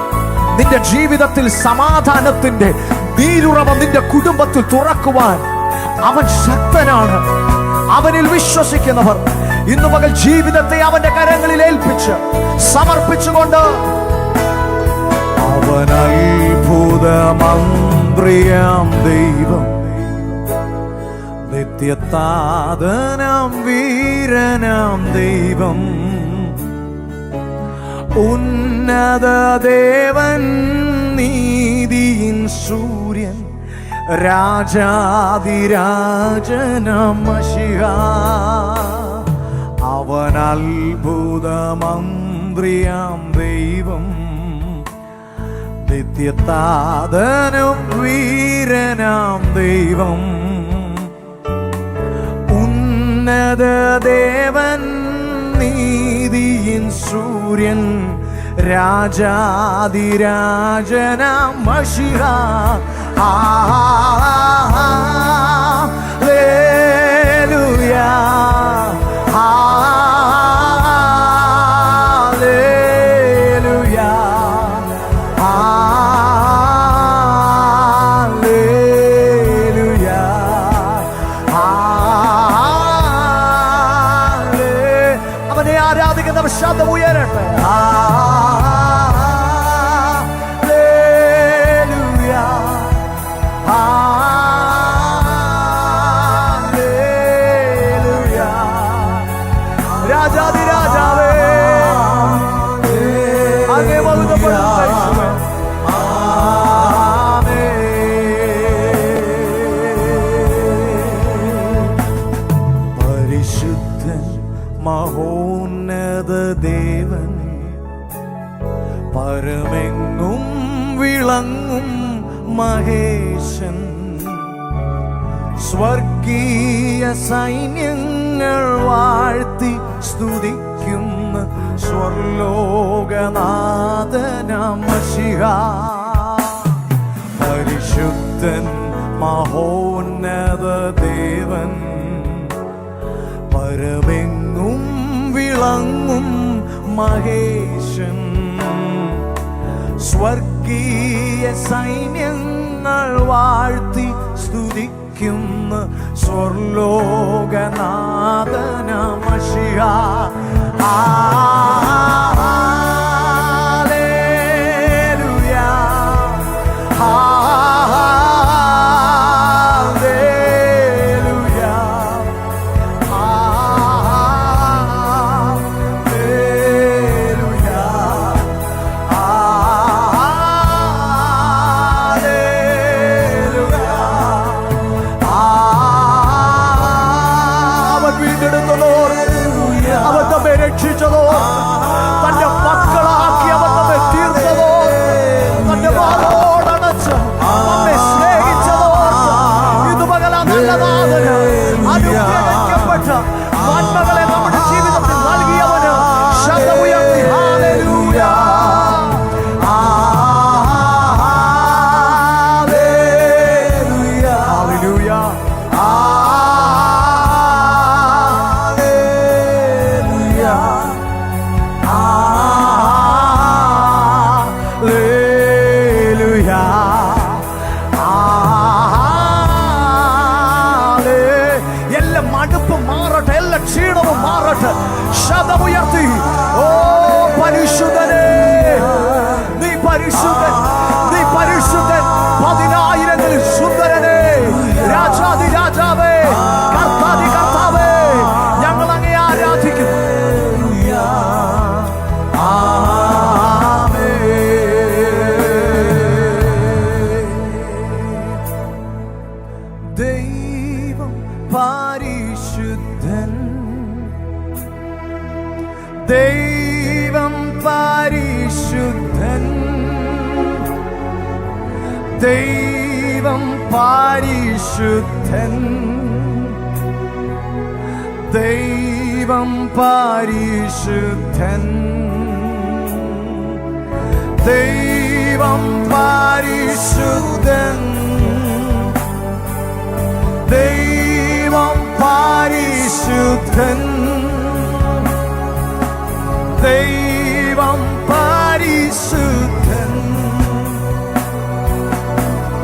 നിന്റെ ജീവിതത്തിൽ സമാധാനത്തിന്റെ നീരുറവ നിന്റെ കുടുംബത്തിൽ തുറക്കുവാൻ അവൻ ശക്തനാണ്. അവനിൽ വിശ്വസിക്കുന്നവർ ഇന്ന് പകൽ ജീവിതത്തെ അവന്റെ കരങ്ങളിൽ ഏൽപ്പിച്ച് സമർപ്പിച്ചുകൊണ്ട് അവൻ അത്ഭുത മന്ത്രിയാം ദൈവം, നിത്യതാതനാം വീരനാം ദൈവം, ഉന്നത ദേവൻ, നീതിയിൻ സൂര്യൻ, രാജാതിരാജനാം മശിഹ, അവൻ അത്ഭുത മന്ത്രിയാം ദൈവം, നിത്യതാതനും വീരനാം ദൈവം, ഉന്നത ദേവൻ, നീതിയിൻ സൂര്യൻ, രാജാതിരാജനാം മശിഹ. ഹല്ലേലൂയ, ഹല്ലേലൂയ, ഹല്ലേലൂയ, അവനെ ആരാധിക്കുന്നവർ ശബ്ദം ഉയരട്ടെ. രാജാതിരാജാവേ, അങ്ങേ മഹത്വപ്പെടുത്തുന്നു. പരിശുദ്ധൻ മഹോന്നത ദേവൻ, പരമെങ്ങും വിളങ്ങും മഹേശൻ, സ്വർഗീയ സൈന്യങ്ങൾ വാഴ്ത്തി സ്തുതിക്കുന്ന സ്വർലോകനാഥനാം മശിഹ. പരിശുദ്ധൻ മഹോന്നത ദേവൻ, പരമെങ്ങും വിളങ്ങും മഹേശൻ, സ്വർഗീയ സൈന്യങ്ങൾ വാഴ്ത്തി സ്തുതിക്കുന്ന സ്വർലോകനാഥനാം മശിഹ. ഹല്ലേലൂയ, ഹല്ലേലൂയ, ഹല്ലേലൂയ, ഹല്ലേലൂയ. അവൻ വീണ്ടെടുത്തതോർ, അവൻ നമ്മെ രക്ഷിച്ചതോ, തന്റെ മക്കളാക്കി അവൻ നമ്മെ തീർത്തതോ, തന്റെ വാളോടണച്ച് നമ്മെ സ്നേഹിച്ചതോ, ഇത് പകലാ നല്ല നാഥന് അനുഗ്രഹിക്കപ്പെട്ട നന്മകളെ നമ്മുടെ ജീവിതത്തിൽ നൽകിയവന് ശബ്ദമുയർത്തി ഹല്ലേലൂയ, ഹല്ലേലൂയ, ഹല്ലേലൂയ, എല്ലാ മടുപ്പും മാറട്ടെ, എല്ലാ ക്ഷീണവും മാറട്ടെ. ശബ്ദമുയർത്തി ഓ പരിശുദ്ധനേ, നീ പരിശുദ്ധൻ, നീ പരിശുദ്ധൻ, പതിനായിരങ്ങളിൽ സുന്ദരനേ, രാജാതി രാജാവേ, കർത്താതി കർത്താവേ, ഞങ്ങൾ അങ്ങേ ആരാധിക്കുന്നു. ദൈവം പരിശുദ്ധൻ, ദൈവം പരിശുദ്ധൻ, ദൈവം പരിശുദ്ധൻ, ദൈവം പരിശുദ്ധൻ, ദൈവം പരിശുദ്ധൻ, ദൈവം പരിശുദ്ധൻ, ദൈവം പരിശുദ്ധൻ,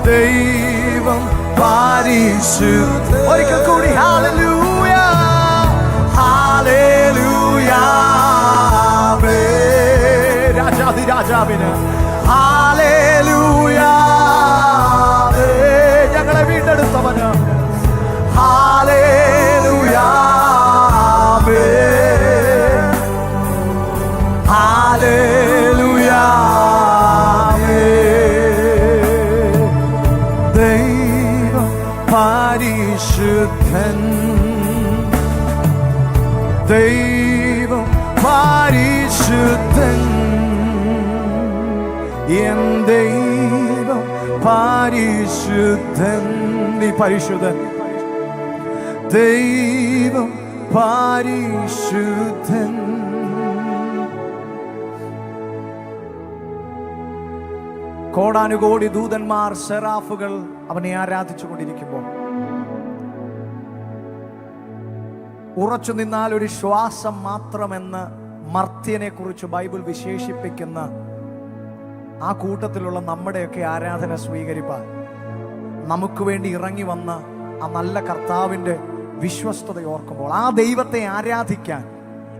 ദൈവം പരിശുദ്ധൻ. ഒരിക്കൽ കൂടി ഹല്ലേലൂയ, ഹല്ലേലൂയ. രാജാധി രാജാവിന് ഹല്ലേലൂയ. ഞങ്ങളെ വീണ്ടെടുത്തവന് ഹല്ലേലൂയ, ഹല്ലേലൂയ. ദൈവം പരിശുദ്ധൻ, ദൈവം പരിശുദ്ധൻ, എൻ ദൈവം പരിശുദ്ധൻ. നീ പരിശുദ്ധൻ, ദൈവം പരിശുദ്ധൻ. കോടാനുകോടി ദൂതന്മാർ, സെറാഫുകൾ അവനെ ആരാധിച്ചു കൊണ്ടിരിക്കുമ്പോൾ ഉറച്ചു നിന്നാൽ ഒരു ശ്വാസം മാത്രമെന്ന് മർത്യനെ കുറിച്ച് ബൈബിൾ വിശേഷിപ്പിക്കുന്ന ആ കൂട്ടത്തിലുള്ള നമ്മുടെയൊക്കെ ആരാധന സ്വീകരിപ്പാൻ നമുക്ക് വേണ്ടി ഇറങ്ങി വന്ന ആ നല്ല കർത്താവിൻ്റെ വിശ്വസ്തത ഓർക്കുമ്പോൾ, ആ ദൈവത്തെ ആരാധിക്കാൻ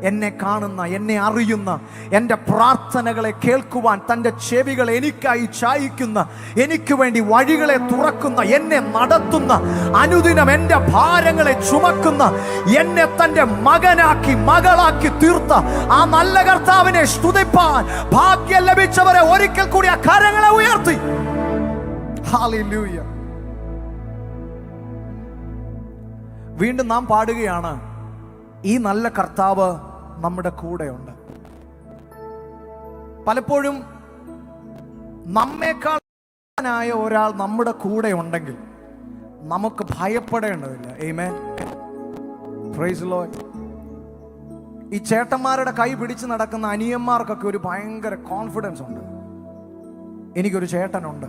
എന്നെ കാണുന്ന, എന്നെ അറിയുന്ന, എൻ്റെ പ്രാർത്ഥനകളെ കേൾക്കുവാൻ തൻ്റെ ചെവികൾ എനിക്കായി ചായിക്കുന്ന, എനിക്ക് വേണ്ടി വഴികളെ തുറക്കുന്ന, എന്നെ നടത്തുന്ന, അനുദിനം എൻ്റെ ഭാരങ്ങളെ ചുമക്കുന്ന, എന്നെ തൻ്റെ മകനാക്കി മകളാക്കി തീർത്ത ആ നല്ല കർത്താവിനെ സ്തുതിപ്പാൻ ഭാഗ്യം ലഭിച്ചവരെ ഒരിക്കൽ കൂടി ആ കരങ്ങളെ ഉയർത്തി ഹല്ലേലൂയ. വീണ്ടും നാം പാടുകയാണ്, ഈ നല്ല കർത്താവ് നമ്മുടെ കൂടെയുണ്ട്. പലപ്പോഴും നമ്മേക്കാൾ ഒരാൾ നമ്മുടെ കൂടെ ഉണ്ടെങ്കിൽ നമുക്ക് ഭയപ്പെടേണ്ടതില്ല. ആമേൻ, പ്രൈസ് ദി ലോർഡ്. ഈ ചേട്ടന്മാരുടെ കൈ പിടിച്ച് നടക്കുന്ന അനിയന്മാർക്കൊക്കെ ഒരു ഭയങ്കര കോൺഫിഡൻസ് ഉണ്ട്. എനിക്കൊരു ചേട്ടനുണ്ട്.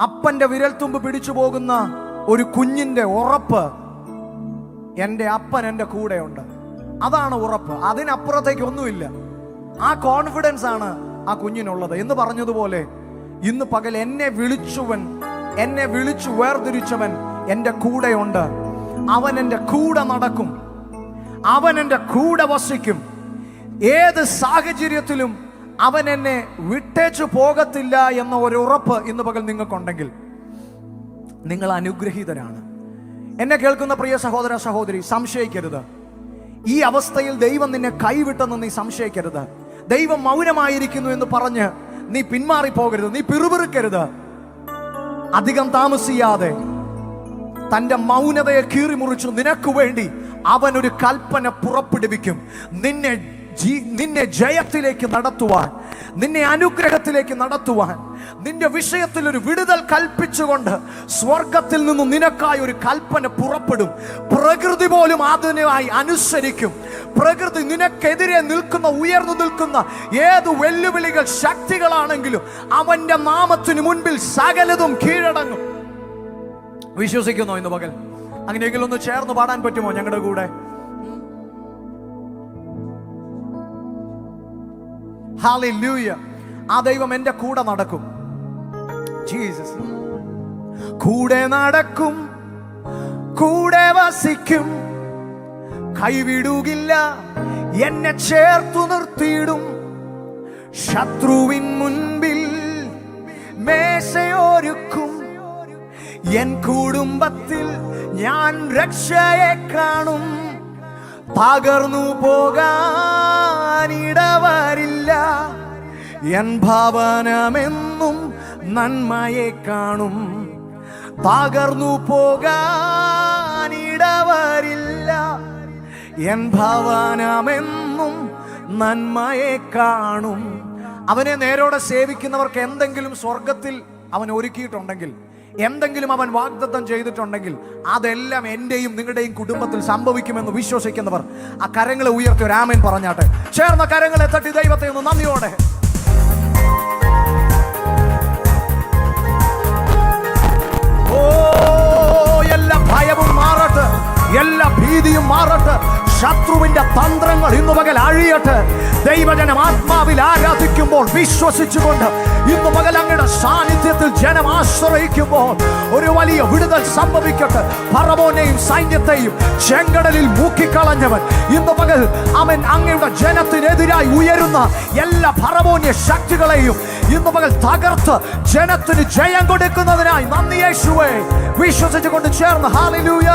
അപ്പന്റെ വിരൽത്തുമ്പ് പിടിച്ചു പോകുന്ന ഒരു കുഞ്ഞിന്റെ ഉറപ്പ്, എൻ്റെ അപ്പൻ എൻ്റെ കൂടെയുണ്ട്. അതാണ് ഉറപ്പ്, അതിനപ്പുറത്തേക്ക് ഒന്നുമില്ല. ആ കോൺഫിഡൻസ് ആണ് ആ കുഞ്ഞിനുള്ളത്. എന്ന് പറഞ്ഞതുപോലെ ഇന്ന് പകൽ എന്നെ വിളിച്ചുവൻ, എന്നെ വിളിച്ചു വേർതിരിച്ചവൻ എൻ്റെ കൂടെയുണ്ട്. അവൻ എൻ്റെ കൂടെ നടക്കും, അവൻ എൻ്റെ കൂടെ വസിക്കും. ഏത് സാഹചര്യത്തിലും അവൻ എന്നെ വിട്ടേച്ചു പോകത്തില്ല എന്ന ഒരു ഉറപ്പ് ഇന്ന് പകൽ നിങ്ങൾക്കുണ്ടെങ്കിൽ നിങ്ങൾ അനുഗ്രഹീതരാണ്. എന്നെ കേൾക്കുന്ന പ്രിയ സഹോദര സഹോദരി, സംശയിക്കരുത്. ഈ അവസ്ഥയിൽ ദൈവം നിന്നെ കൈവിട്ടെന്ന് നീ സംശയിക്കരുത്. ദൈവം മൗനമായിരിക്കുന്നു എന്ന് പറഞ്ഞ് നീ പിന്മാറിപ്പോകരുത്, നീ പിറുപിറുക്കരുത്. അധികം താമസിയാതെ തൻ്റെ മൗനതയെ കീറിമുറിച്ചു നിനക്ക് വേണ്ടി അവൻ ഒരു കൽപ്പന പുറപ്പെടുവിക്കും. നിന്നെ ജയത്തിലേക്ക് നടത്തുവാൻ, നിന്നെ അനുഗ്രഹത്തിലേക്ക് നടത്തുവാൻ, നിന്റെ വിഷയത്തിൽ ഒരു വിടുതൽ കൽപ്പിച്ചുകൊണ്ട് സ്വർഗത്തിൽ നിന്നും നിനക്കായി ഒരു കൽപ്പന പുറപ്പെടും. പ്രകൃതി പോലും അതിനായി അനുസരിക്കും. പ്രകൃതി നിനക്കെതിരെ നിൽക്കുന്ന, ഉയർന്നു നിൽക്കുന്ന ഏത് വെല്ലുവിളികൾ, ശക്തികളാണെങ്കിലും അവന്റെ നാമത്തിന് മുൻപിൽ സകലതും കീഴടങ്ങും. വിശ്വസിക്കുന്നോ ഇന്ന് പകൽ? അങ്ങനെയെങ്കിലും ഒന്ന് ചേർന്ന് പാടാൻ പറ്റുമോ ഞങ്ങളുടെ കൂടെ? ഹല്ലേലൂയ. ആ ദൈവം എൻ്റെ കൂടെ നടക്കും. ജീസസ് കൂടെ നടക്കും, കൂടെ വസിക്കും, കൈവിടുകില്ല, എന്നെ ചേർത്തു നിർത്തിയിടും. ശത്രുവിൻ മുൻപിൽ മേശയൊരുക്കും, എൻ കുടുംബത്തിൽ ഞാൻ രക്ഷയെ കാണും. തകർന്നു പോകാനിടവരില്ല, എൻ ഭവനമെന്നും നന്മയെ കാണും. തകർന്നു പോകാനിടവരില്ല, എൻ ഭവനമെന്നും നന്മയെ കാണും. അവനെ നേരോടെ സേവിക്കുന്നവർക്ക് എന്തെങ്കിലും സ്വർഗത്തിൽ അവൻ ഒരുക്കിയിട്ടുണ്ടെങ്കിൽ, എന്തെങ്കിലും അവൻ വാഗ്ദത്തം ചെയ്തിട്ടുണ്ടെങ്കിൽ അതെല്ലാം എന്റെയും നിങ്ങളുടെയും കുടുംബത്തിൽ സംഭവിക്കുമെന്ന് വിശ്വസിക്കുന്നവർ ആ കരങ്ങളെ ഉയർത്തി ഒരു ആമേൻ പറഞ്ഞാട്ടെ. ചേർന്ന കരങ്ങളെ തട്ടി ദൈവത്തെ ഒന്ന് നന്ദിയോടെ എല്ലാ ഭീതിയും മാറട്ടെ. ശത്രുവിന്റെ തന്ത്രങ്ങൾ ഇന്നു പകൽ അഴിയട്ടെ. ദൈവജനം ആത്മാവിൽ ആരാധിക്കുമ്പോൾ വിശ്വസിച്ചുകൊണ്ട് ഇന്നു പകൽ അങ്ങയുടെ സാന്നിധ്യത്തിൽ ജനം ആശ്രയിക്കുമ്പോൾ ഒരു വലിയ വിടുതൽ സംഭവിക്കട്ടെ. ഫറവോനെയും സൈന്യത്തെയും ചെങ്കടലിൽ മുക്കിക്കളഞ്ഞവൻ ഇന്നു പകൽ അവൻ അങ്ങയുടെ ജനത്തിനെതിരായി ഉയരുന്ന എല്ലാ ഫറവോന്യ ശക്തികളെയും ഇന്നു പകൽ തകർത്ത് ജനത്തിന് ജയം കൊടുക്കുന്നതിനായി നന്ദി യേശുവേ. വിശ്വസിച്ചുകൊണ്ട് ചേർന്ന് ഹല്ലേലൂയ.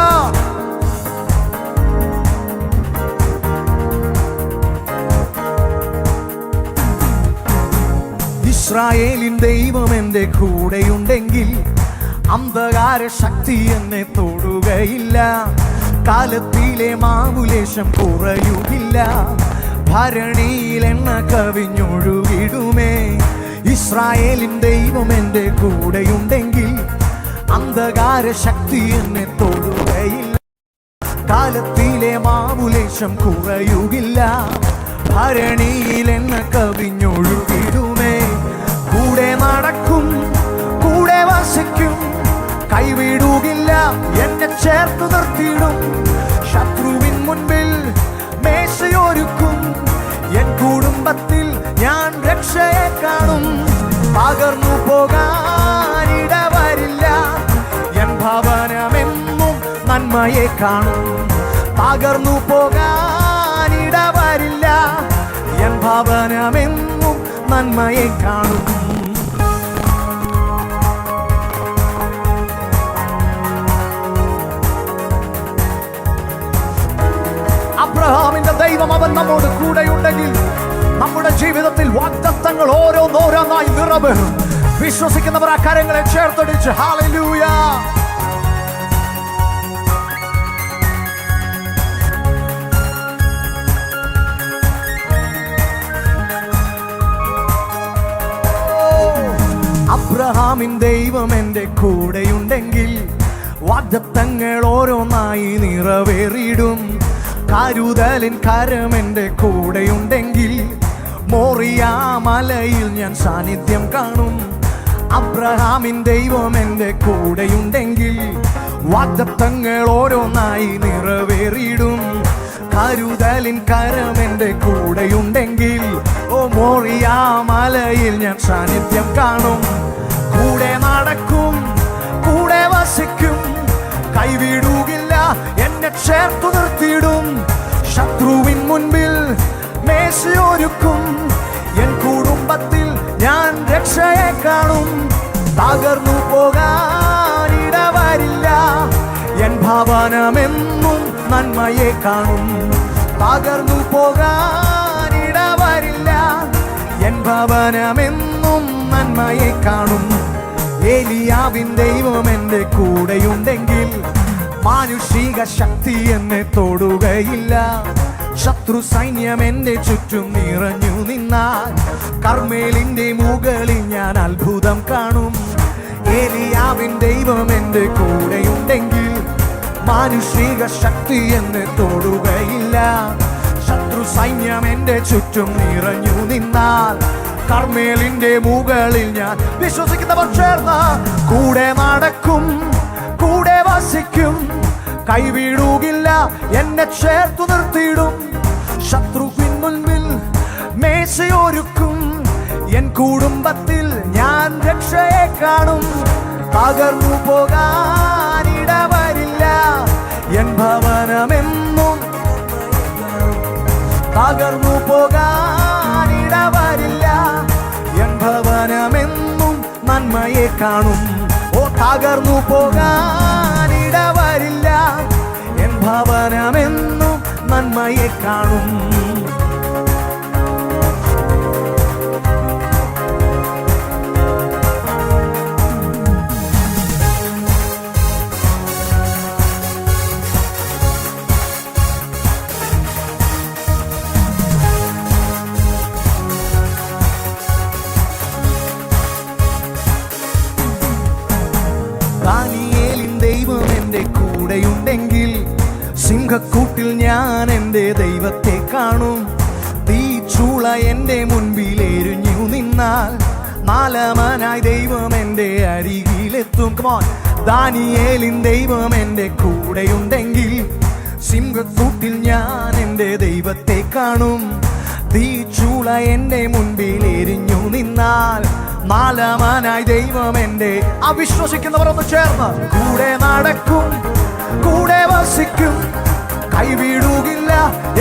ഇസ്രായേലിൻ ദൈവം എൻ്റെ കൂടെയുണ്ടെങ്കിൽ അന്ധകാര ശക്തി എന്നെ തൊടുകയില്ല. കാലത്തിലെ മാമുലേശം കുറയുകില്ല. ഭരണിയിൽ എണ്ണ കവിഞ്ഞൊഴുകിടുമേ. ഇസ്രായേലിൻ ദൈവം എൻ്റെ കൂടെയുണ്ടെങ്കിൽ അന്ധകാര ശക്തി എന്നെ തൊടുകയില്ല. കാലത്തിലെ മാമുലേശം കുറയുകില്ല. ഭരണിയിൽ എണ്ണ കവിഞ്ഞൊഴുകിടുമേ. കൂടെ നടക്കും, കൂടെ വസിക്കും, കൈവിടുകില്ല, എന്നെ ചേർത്ത് നിർത്തിയിടും. ശത്രുവിൻ മുൻപിൽ മേശയൊരുക്കും. എൻ കുടുംബത്തിൽ ഞാൻ രക്ഷയെ കാണും. പകർന്നു പോകാനിടവരില്ല. എൻ ഭവനമെന്നും നന്മയെ കാണും. പകർന്നു പോകാനിടവരില്ല. എൻ ഭവനമെന്നും നന്മയെ കാണും. അബ്രഹാമിന്റെ ദൈവം അവൻ നമ്മോട് കൂടെയുണ്ടെങ്കിൽ നമ്മുടെ ജീവിതത്തിൽ വാഗ്ദത്തങ്ങൾ ഓരോന്നോരോന്നായി നിറവേറും. വിശ്വസിക്കുന്നവർ ആ കരങ്ങളെ ചേർത്തടിച്ച് ഹല്ലേലൂയ. അബ്രഹാമിൻ ദൈവം എൻ്റെ കൂടെയുണ്ടെങ്കിൽ വാഗ്ദത്തങ്ങൾ ഓരോന്നായി നിറവേറിയിടും. കരുതലിൻ കരം എൻ്റെ കൂടെയുണ്ടെങ്കിൽ മോറിയാ മലയിൽ ഞാൻ സാന്നിധ്യം കാണും. അബ്രഹാമിൻ ദൈവം എൻ്റെ കൂടെയുണ്ടെങ്കിൽ വാഗ്ദത്തങ്ങൾ ഓരോന്നായി നിറവേറിയിടും. കരുതലിൻ കരം എൻ്റെ കൂടെയുണ്ടെങ്കിൽ മോറിയാ മലയിൽ ഞാൻ സാന്നിധ്യം കാണും. കൂടെ നടക്കും, കൂടെ വസിക്കും, കൈവിടുകില്ല, എന്നെ ചേർത്തു നിർത്തിയിടും. ശത്രുവിൻ മുൻപിൽ മേശയൊരുക്കും. എൻ കുടുംബത്തിൽ ഞാൻ രക്ഷയെ കാണും. തകർന്നു പോകാനിടവരില്ല. എൻ ഭവനമെന്നും നന്മയെ കാണും. തകർന്നു പോകാനിടവരില്ല. എൻ ഭവനമെന്നും നന്മയെ കാണും. ഏലിയാവിൻ ദൈവം എൻ്റെ കൂടെയുണ്ടെങ്കിൽ മാനുഷിക ശക്തി എന്നെ തൊടുകയില്ല. ശത്രു സൈന്യം എൻ്റെ ചുറ്റും നിറഞ്ഞു നിന്നാൽ കർമ്മേലിന്റെ മുകളിൽ ഞാൻ അത്ഭുതം കാണും. ഏലിയാവിൻ ദൈവം എൻ്റെ കൂടെയുണ്ടെങ്കിൽ മാനുഷിക ശക്തി എന്നെ തൊടുകയില്ല. ശത്രു സൈന്യം എൻ്റെ ചുറ്റും നിറഞ്ഞു നിന്നാൽ കർമ്മേലിന്റെ മുകളിൽ ഞാൻ വിശ്വസിക്കുന്നവർ ചേർന്ന് കൂടെ നടക്കും, കൂടെ വസിക്കും, കൈവിടുകില്ല, എന്നെ ചേർത്തു നിർത്തിയിടും. ശത്രുവിൻ മുൻപിൽ മേശയൊരുക്കും. എൻ കുടുംബത്തിൽ ഞാൻ രക്ഷയെ കാണും. തകർന്നു പോകാനിടവരില്ല. എൻ ഭവനമെന്നും തകർന്നു പോകാനിടവരില്ല. എൻ ഭവനമെന്നും നന്മയെ കാണും. തകർന്നു പോകാനിടവരില്ല. എൻ ഭവനമെന്നും നന്മയെ കാണും. ദാനിയേലിൻ ദൈവം എൻ്റെ കൂടെയുണ്ടെങ്കിൽ സിംഹക്കൂട്ടിൽ ഞാൻ എൻ്റെ ദൈവത്തെ കാണും. തീച്ചൂള എൻ്റെ മുൻപിൽ എരിഞ്ഞു നിന്നാൽ നാലമനായി ദൈവം എൻ്റെ അരികിലെത്തും. ദാനിയേലിൻ ദൈവം എൻ്റെ കൂടെയുണ്ടെങ്കിൽ സിംഹക്കൂട്ടിൽ ഞാൻ എൻ്റെ ദൈവത്തെ കാണും. തീച്ചൂള എൻ്റെ മുൻപിൽ എരിഞ്ഞു നിന്നാൽ നാലാമനായി ദൈവം എൻ്റെ. അവിശ്വസിക്കുന്നവർ ഒന്ന് ചേർന്ന് കൂടെ നടക്കും, കൂടെ വസിക്കും, കൈവിടുകില്ല,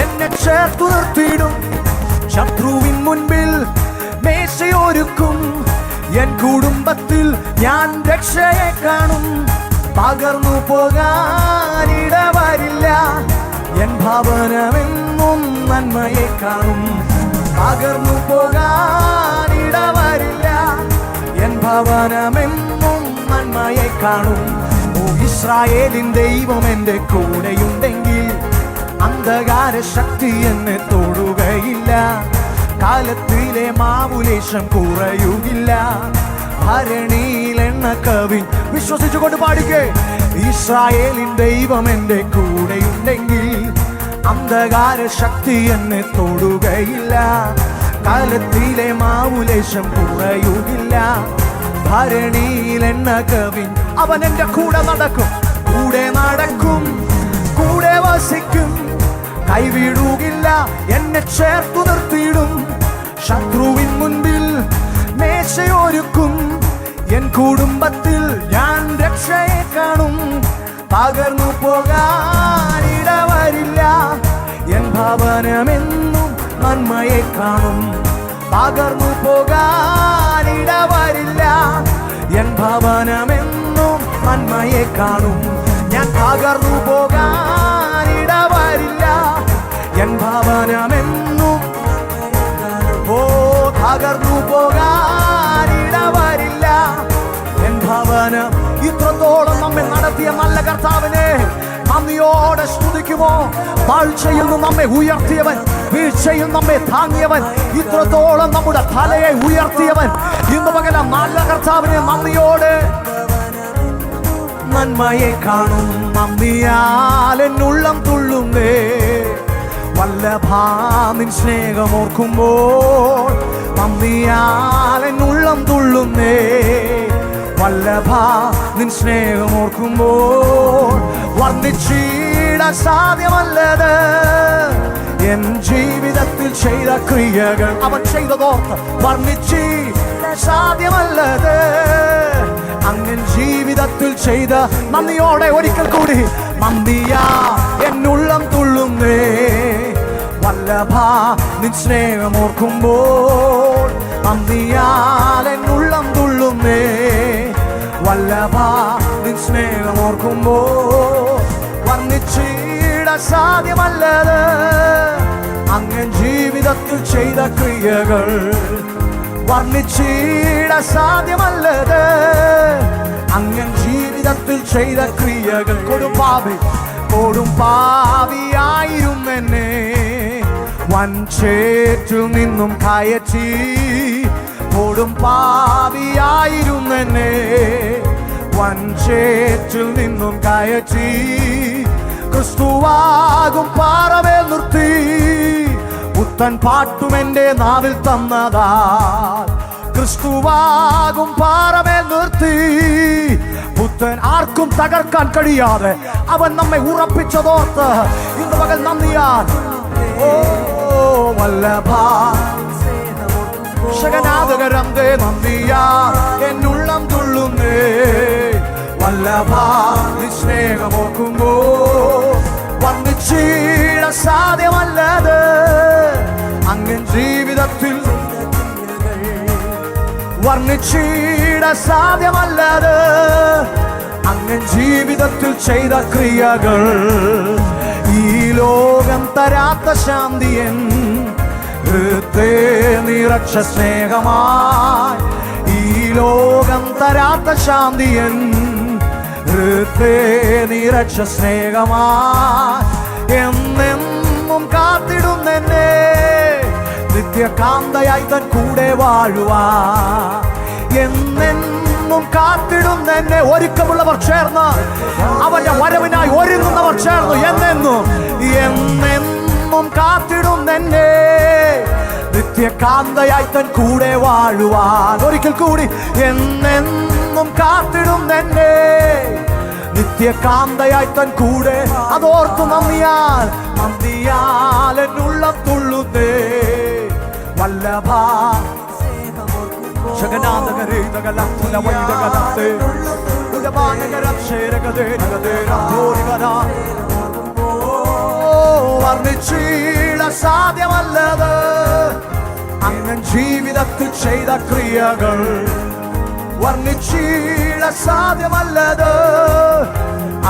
എന്നെ ചേർത്തു നിർത്തിയിടും. ശത്രുവിൻ മുൻപിൽ മേശയൊരുക്കും, എൻ കുടുംബത്തിൽ ഞാൻ രക്ഷയെ കാണും. പകർന്നു പോകാനിടവരില്ല, എൻ ഭവനമെന്നും നന്മയെ കാണും. പകർന്നു പോകാനിടവരില്ല, എൻ ഭവനമെന്നും നന്മയെ കാണും. ഓ ഇസ്രായേലിൻ ദൈവം എൻ്റെ കൂടെയുണ്ടെങ്കിൽ അന്ധകാര ശക്തി എന്നെ തൊടുകയില്ല. കാലത്തിലെ മാവുലേശം കുറയുകില്ല, ഭരണിയിൽ എണ്ണ കവിൻ. വിശ്വസിച്ചുകൊണ്ട് പാടിക്കേ. ഇസ്രായേലിൻ ദൈവം എൻ്റെ കൂടെയുണ്ടെങ്കിൽ അന്ധകാര ശക്തി എന്നെ തൊടുകയില്ല. കാലത്തിലെ മാവുലേശം കുറയുകില്ല, ഭരണിയിൽ എണ്ണ കവിൻ. അവൻ എൻ്റെ കൂടെ നടക്കും, കൂടെ നടക്കും, കൂടെ വസിക്കും, കൈവിടുകില്ല, എന്നെ ചേർത്തു നിർത്തിയിടും. ശത്രുവിൻ മുൻപിൽ മേശയൊരുക്കും, എൻ കുടുംബത്തിൽ ഞാൻ രക്ഷയെ കാണും. പകർന്നു പോകാനിടവരില്ല, എൻ ഭവനമെന്നും നന്മയെ കാണും. പകർന്നു പോകാനിടവരില്ല, എൻ ഭവനമെന്നും നന്മയെ കാണും. ഞാൻ പകർന്നു പോകാനിടവരില്ല, എൻ ഭവനമെന്നും. ഓ പകർന്നു പോകാനിടവരില്ല, എൻ ഭവനം. ഇത്രത്തോളം നമ്മെ നടത്തിയ നല്ല കർത്താവിനെ നന്ദിയോടെ സ്തുതിക്കുമോ? താഴ്ചയിൽ നിന്ന് നമ്മെ ഉയർത്തിയവൻ, വീഴ്ചയിൽ നമ്മെ താങ്ങിയവൻ, ഇത്രത്തോളം നമ്മുടെ തലയെ ഉയർത്തിയവൻ, ഇന്ന് പകല നല്ല കർത്താവിനെ നന്ദിയോടെ നന്മയെ കാണും. നന്ദിയാൽ എന്നുള്ളം തുള്ളുന്നേ, വല്ലഭാ നിൻ സ്നേഹമോർക്കുമ്പോൾ. നന്ദിയാൽ എന്നുള്ളം തുള്ളുന്നേ, വല്ലഭാ നിൻ സ്നേഹമോർക്കുമ്പോൾ. വർണ്ണിച്ചിടാൻ സാധ്യമല്ലത് എൻ ജീവിതത്തിൽ ചെയ്ത ക്രിയകൾ. അവൻ ചെയ്തതോർത്ത് വർണ്ണിച്ചിടാൻ സാധ്യമല്ലത് അങ്ങൻ ജീവിതത്തിൽ ചെയ്ത. നന്ദിയോടെ ഒരിക്കൽ കൂടി. നന്ദിയാ എന്നുള്ളം തുള്ളുന്നേ, വല്ലഭാ നിൻ സ്നേഹമോർക്കുമ്പോൾ. നന്ദിയാൽ എന്നുള്ളം തുള്ളുന്നേ, വല്ലഭാ നിൻ സ്നേഹമോർക്കുമ്പോൾ. വർണ്ണിച്ചിടാൻ സാധ്യമല്ലത് അങ്ങൻ ജീവിതത്തിൽ ചെയ്ത ക്രിയകൾ. വർണ്ണിച്ചിടാൻ സാധ്യമല്ലത് അങ്ങൻ ജീവിതത്തിൽ ചെയ്ത ക്രിയകൾ. കൊടും പാവിയായിരുന്നെന്നെ വൻചേറ്റിൽ നിന്നും കയറ്റി. കൊടും പാവിയായിരുന്നെന്നെ വൻചേറ്റിൽ നിന്നും കയറ്റി. ക്രിസ്തുവാകും പാറമേൽ നിർത്തി, പുത്തൻ പാട്ടുമെന്റെ നാവിൽ തന്നതാ. ക്രിസ്തുവാകും പാറമേൽ നിർത്തി, പുത്തൻ ആർക്കും തകർക്കാൻ കഴിയാതെ അവൻ നമ്മെ ഉറപ്പിച്ചതോർത്ത് ഇന്ന് പകൽ നന്ദിയാൽ. ഓ വല്ലഭാ ശകനാഥകരന്തേ നന്ദിയാ എന്നുള്ളം തുള്ളുന്നേ, വല്ലഭാ നീ സ്നേഹമോക്കുമ്പോ. വർണ്ണിച്ചിടാൻ സാധ്യമല്ലത് അങ്ങൻ ജീവിതത്തിൽ. വർണ്ണിച്ചിടാൻ സാധ്യമല്ലത് അങ്ങൻ ജീവിതത്തിൽ ചെയ്ത ക്രിയകൾ. ഈ ലോകം തരാത്ത ശാന്തിയൻ ഹൃദയ നിറച്ച സ്നേഹമായി. ഈ ലോകം തരാത്ത ശാന്തിയൻ ഹൃദയ നിറച്ച സ്നേഹമായി. എന്നെന്നും കാത്തിടുന്നെന്നെ നിത്യകാന്തയായി തൻ കൂടെ വാഴുവാ. എന്നെന്നും കാത്തിടുന്നെന്നെ ഒരുക്കമുള്ളവർ ചേർന്ന് അവന്റെ വരവിനായി ഒരുങ്ങുന്നവർ ചേർന്ന് എന്നെന്നും കാത്തിടുന്നെന്നെ നിത്യകാന്തയായി തൻ കൂടെ വാഴുവാൻ. ഒരിക്കൽ കൂടി. എന്നെന്നും കാത്തിടുന്നെന്നെ നിത്യകാന്തയായി തൻ കൂടെ അതോർത്തു നന്ദിയാൽ എന്നുള്ളം തുള്ളുന്നേ വല്ലഭ വർണ്ണിച്ചിട സാധ്യമല്ലത് അങ്ങൻ ജീവിതത്തിൽ ചെയ്ത ക്രിയകൾ വർണ്ണിച്ചിട സാധ്യമല്ലത്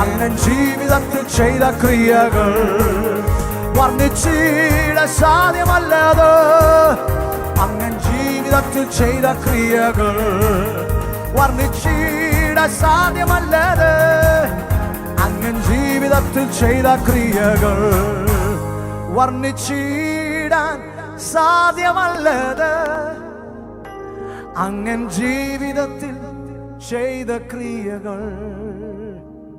അങ്ങൻ ജീവിതത്തിൽ ചെയ്ത ക്രിയകൾ വർണ്ണിച്ചിട സാധ്യമല്ലത് അങ്ങൻ ജീവിതത്തിൽ ചെയ്ത ക്രിയകൾ വർണ്ണിച്ചിട സാധ്യമല്ലത് അങ്ങൻ ജീവിതത്തിൽ ചെയ്ത ക്രിയകൾ വർണ്ണിച്ചിടാൻ സാധ്യമല്ലത് അങ്ങൻ ജീവിതത്തിൽ ചെയ്ത ക്രിയകൾ